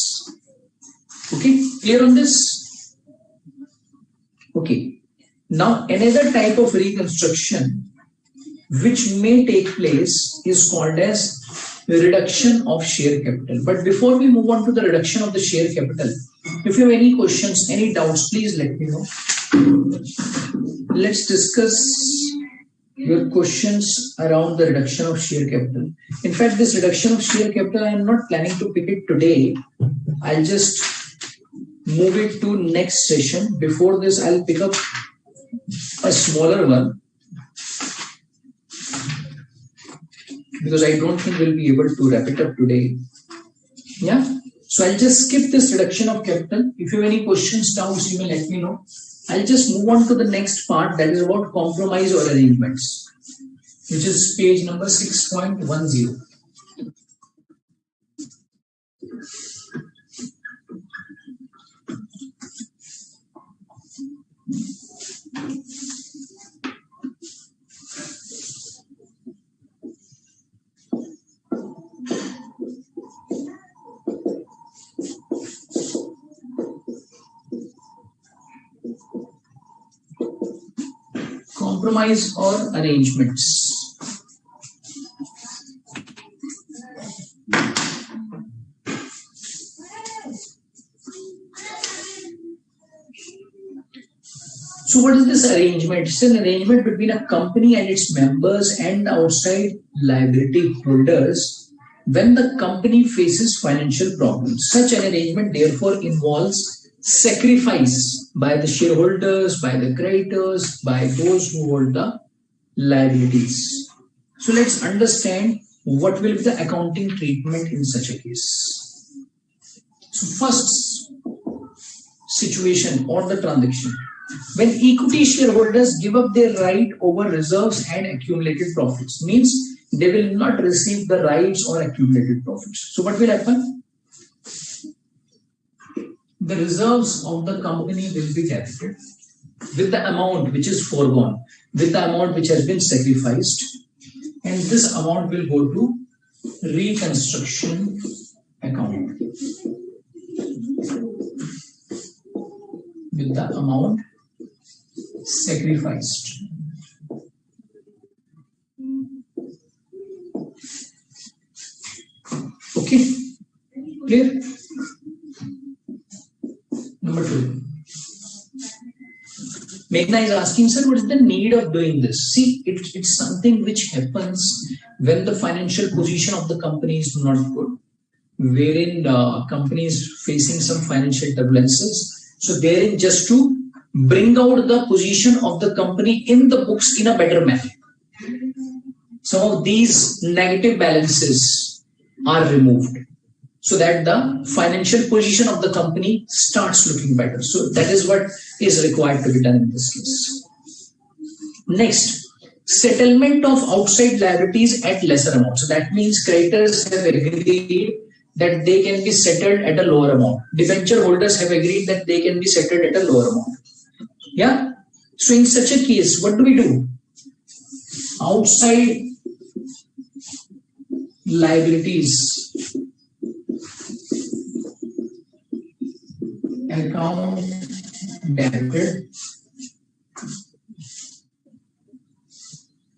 Okay, clear on this? Okay. Now another type of reconstruction which may take place is called as reduction of share capital. But before we move on to the reduction of the share capital, if you have any questions, any doubts, please let me know. Let's discuss your questions around the reduction of share capital. In fact, this reduction of share capital, I am not planning to pick it today. I'll just move it to next session. Before this, I'll pick up a smaller one, because I don't think we'll be able to wrap it up today. Yeah. So I'll just skip this reduction of capital. If you have any questions, doubts, you may let me know. I'll just move on to the next part, that is about compromise or arrangements, which is page number 6.10. Compromise or arrangements. So what is this arrangement? It's an arrangement between a company and its members and outside liability holders when the company faces financial problems. Such an arrangement therefore involves sacrifice by the shareholders, by the creditors, by those who hold the liabilities. So let's understand what will be the accounting treatment in such a case. So first situation or the transaction, when equity shareholders give up their right over reserves and accumulated profits, means they will not receive the rights or accumulated profits. So what will happen? The reserves of the company will be debited with the amount which is foregone, with the amount which has been sacrificed, and this amount will go to reconstruction account with the amount sacrificed. Okay, clear? Number 2. Meghna is asking, sir, what is the need of doing this? See, it's something which happens when the financial position of the company is not good, wherein the company is facing some financial turbulences. So therein, just to bring out the position of the company in the books in a better manner, some of these negative balances are removed, so that the financial position of the company starts looking better. So that is what is required to be done in this case. Next, settlement of outside liabilities at lesser amount. So that means creditors have agreed that they can be settled at a lower amount. Debenture holders have agreed that they can be settled at a lower amount. Yeah. So in such a case, what do we do? Outside liabilities account debited.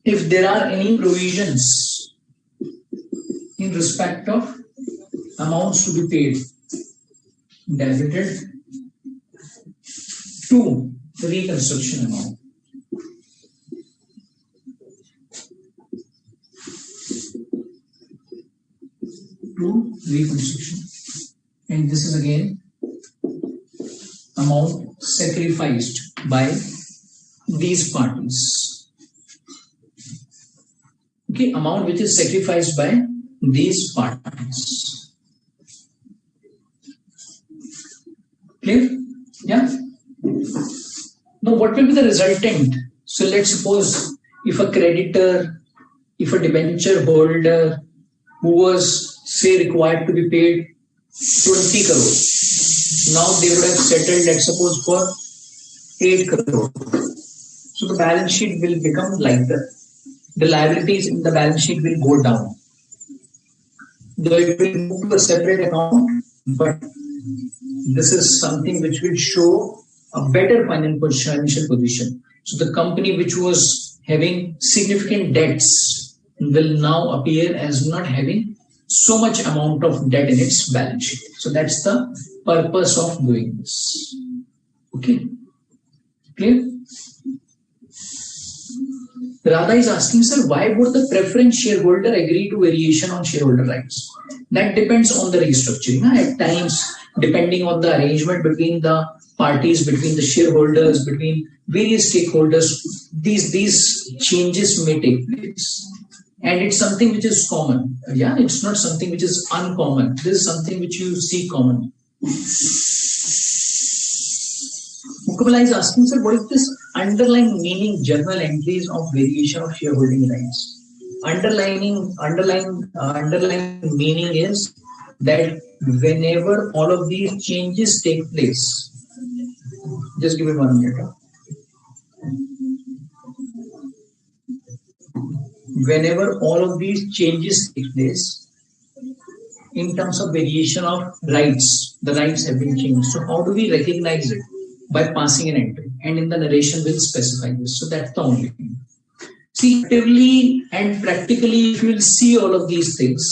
If there are any provisions in respect of amounts to be paid, debited. to reconstruction amount. To reconstruction, and this is again amount sacrificed by these parties. Okay, amount which is sacrificed by these parties. Clear? Yeah. Now, what will be the resultant? So let's suppose if a creditor, if a debenture holder who was say required to be paid 20 crore, now they would have settled, let's suppose, for 8 crore. So the balance sheet will become lighter. The liabilities in the balance sheet will go down. Though it will move to a separate account, but this is something which will show a better financial position. So the company which was having significant debts will now appear as not having so much amount of debt in its balance sheet. So that's the purpose of doing this. Okay, clear? Radha is asking, sir, why would the preference shareholder agree to variation on shareholder rights? That depends on the restructuring. At times, depending on the arrangement between the parties, between the shareholders, between various stakeholders, these changes may take place. And it's something which is common. Yeah, it's not something which is uncommon. This is something which you see common. Mukabala is asking, sir, what is this underlying meaning journal entries of variation of shareholding rights? Underlying meaning is that whenever all of these changes take place, just give me 1 minute. Whenever all of these changes take place, in terms of variation of rights, the rights have been changed. So how do we recognize it? By passing an entry, and in the narration will specify this. So that's the only thing. See, actively and practically, if you will see all of these things,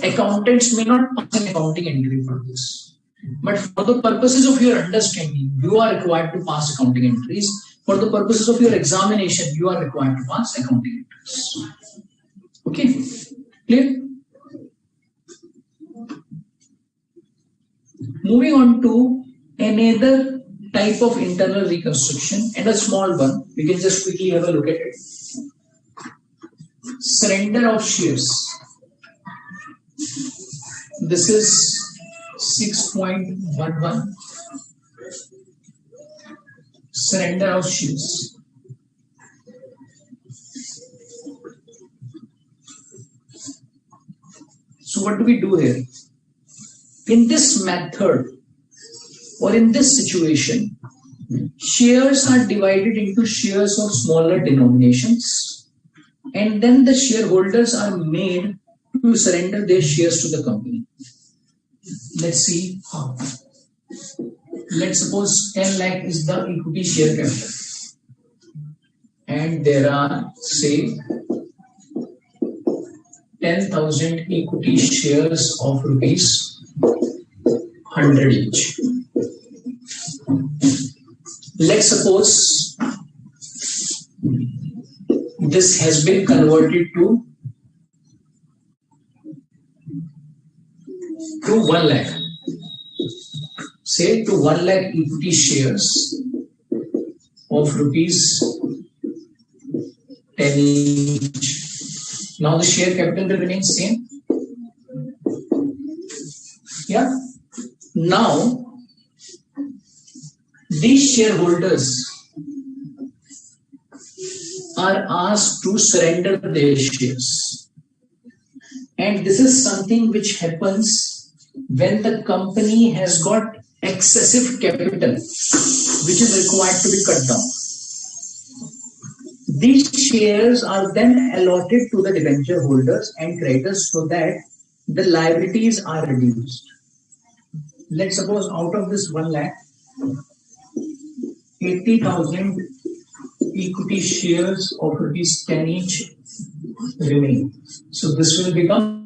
accountants may not pass an accounting entry for this. But for the purposes of your understanding, you are required to pass accounting entries. For the purposes of your examination, you are required to pass accounting entries. Okay, clear? Moving on to another type of internal reconstruction, and a small one. We can just quickly have a look at it. Surrender of shares. This is 6.11. Surrender of shares. So what do we do here? In this method, or in this situation, shares are divided into shares of smaller denominations, and then the shareholders are made to surrender their shares to the company. Let's see how. Let's suppose 10 lakh is the equity share capital, and there are, say, 10,000 equity shares of rupees 100 each. Let's suppose this has been converted to 1 lakh. Say to 1 lakh equity shares of rupees 10 each. Now the share capital will remain same. Yeah. Now these shareholders are asked to surrender their shares, and this is something which happens when the company has got excessive capital which is required to be cut down. These shares are then allotted to the debenture holders and creditors so that the liabilities are reduced. Let's suppose out of this 1 lakh, 80,000 equity shares of rupees 10 each remain. So this will become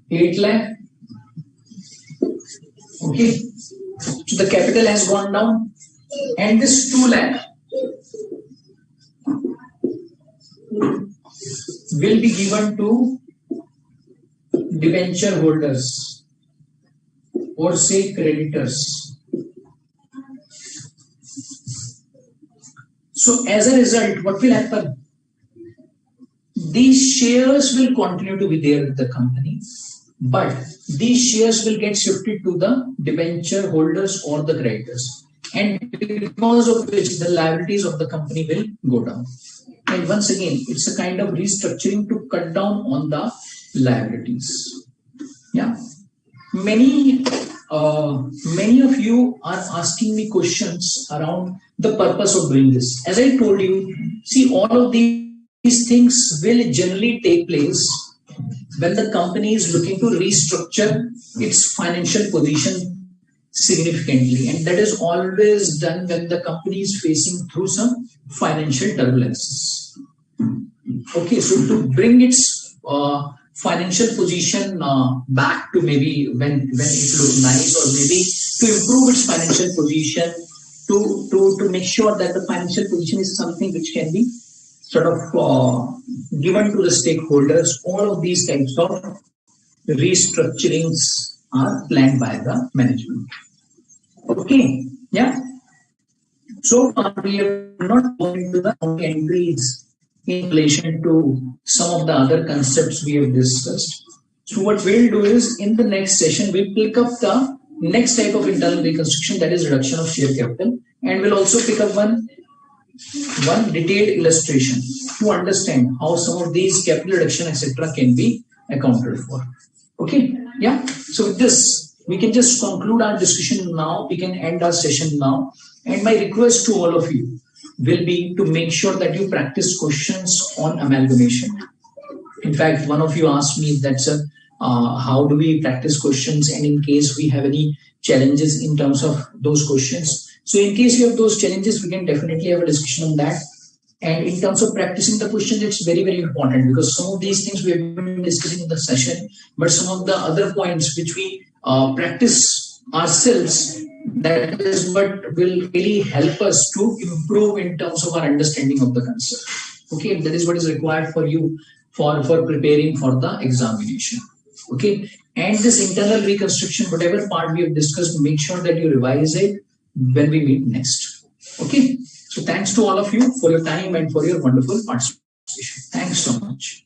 8 lakh Okay, so the capital has gone down, and this 2 lakh will be given to debenture holders or say creditors. So as a result, what will happen? These shares will continue to be there with the company, but these shares will get shifted to the debenture holders or the creditors, and because of which the liabilities of the company will go down. And once again, it's a kind of restructuring to cut down on the liabilities. Yeah, many of you are asking me questions around the purpose of doing this. As I told you, see, all of these things will generally take place when the company is looking to restructure its financial position significantly, and that is always done when the company is facing through some financial turbulences. Okay, so to bring its financial position back to maybe when it looks nice, or maybe to improve its financial position, to make sure that the financial position is something which can be sort of given to the stakeholders. All of these types of restructurings are planned by the management. Okay, yeah. So far, we have not gone into the entries in relation to some of the other concepts we have discussed. So what we'll do is, in the next session, we'll pick up the next type of internal reconstruction, that is reduction of share capital, and we'll also pick up one detailed illustration to understand how some of these capital reduction, etc., can be accounted for. Okay, yeah. So with this, we can just conclude our discussion now. We can end our session now. And my request to all of you will be to make sure that you practice questions on amalgamation. In fact, one of you asked me that, sir, how do we practice questions, and in case we have any challenges in terms of those questions. So in case you have those challenges, we can definitely have a discussion on that. And in terms of practicing the questions, it's very, very important, because some of these things we have been discussing in the session, but some of the other points which we practice ourselves, that is what will really help us to improve in terms of our understanding of the concept. Okay, that is what is required for you for preparing for the examination. Okay, and this internal reconstruction, whatever part we have discussed, make sure that you revise it when we meet next. Okay, so thanks to all of you for your time and for your wonderful participation. Thanks so much.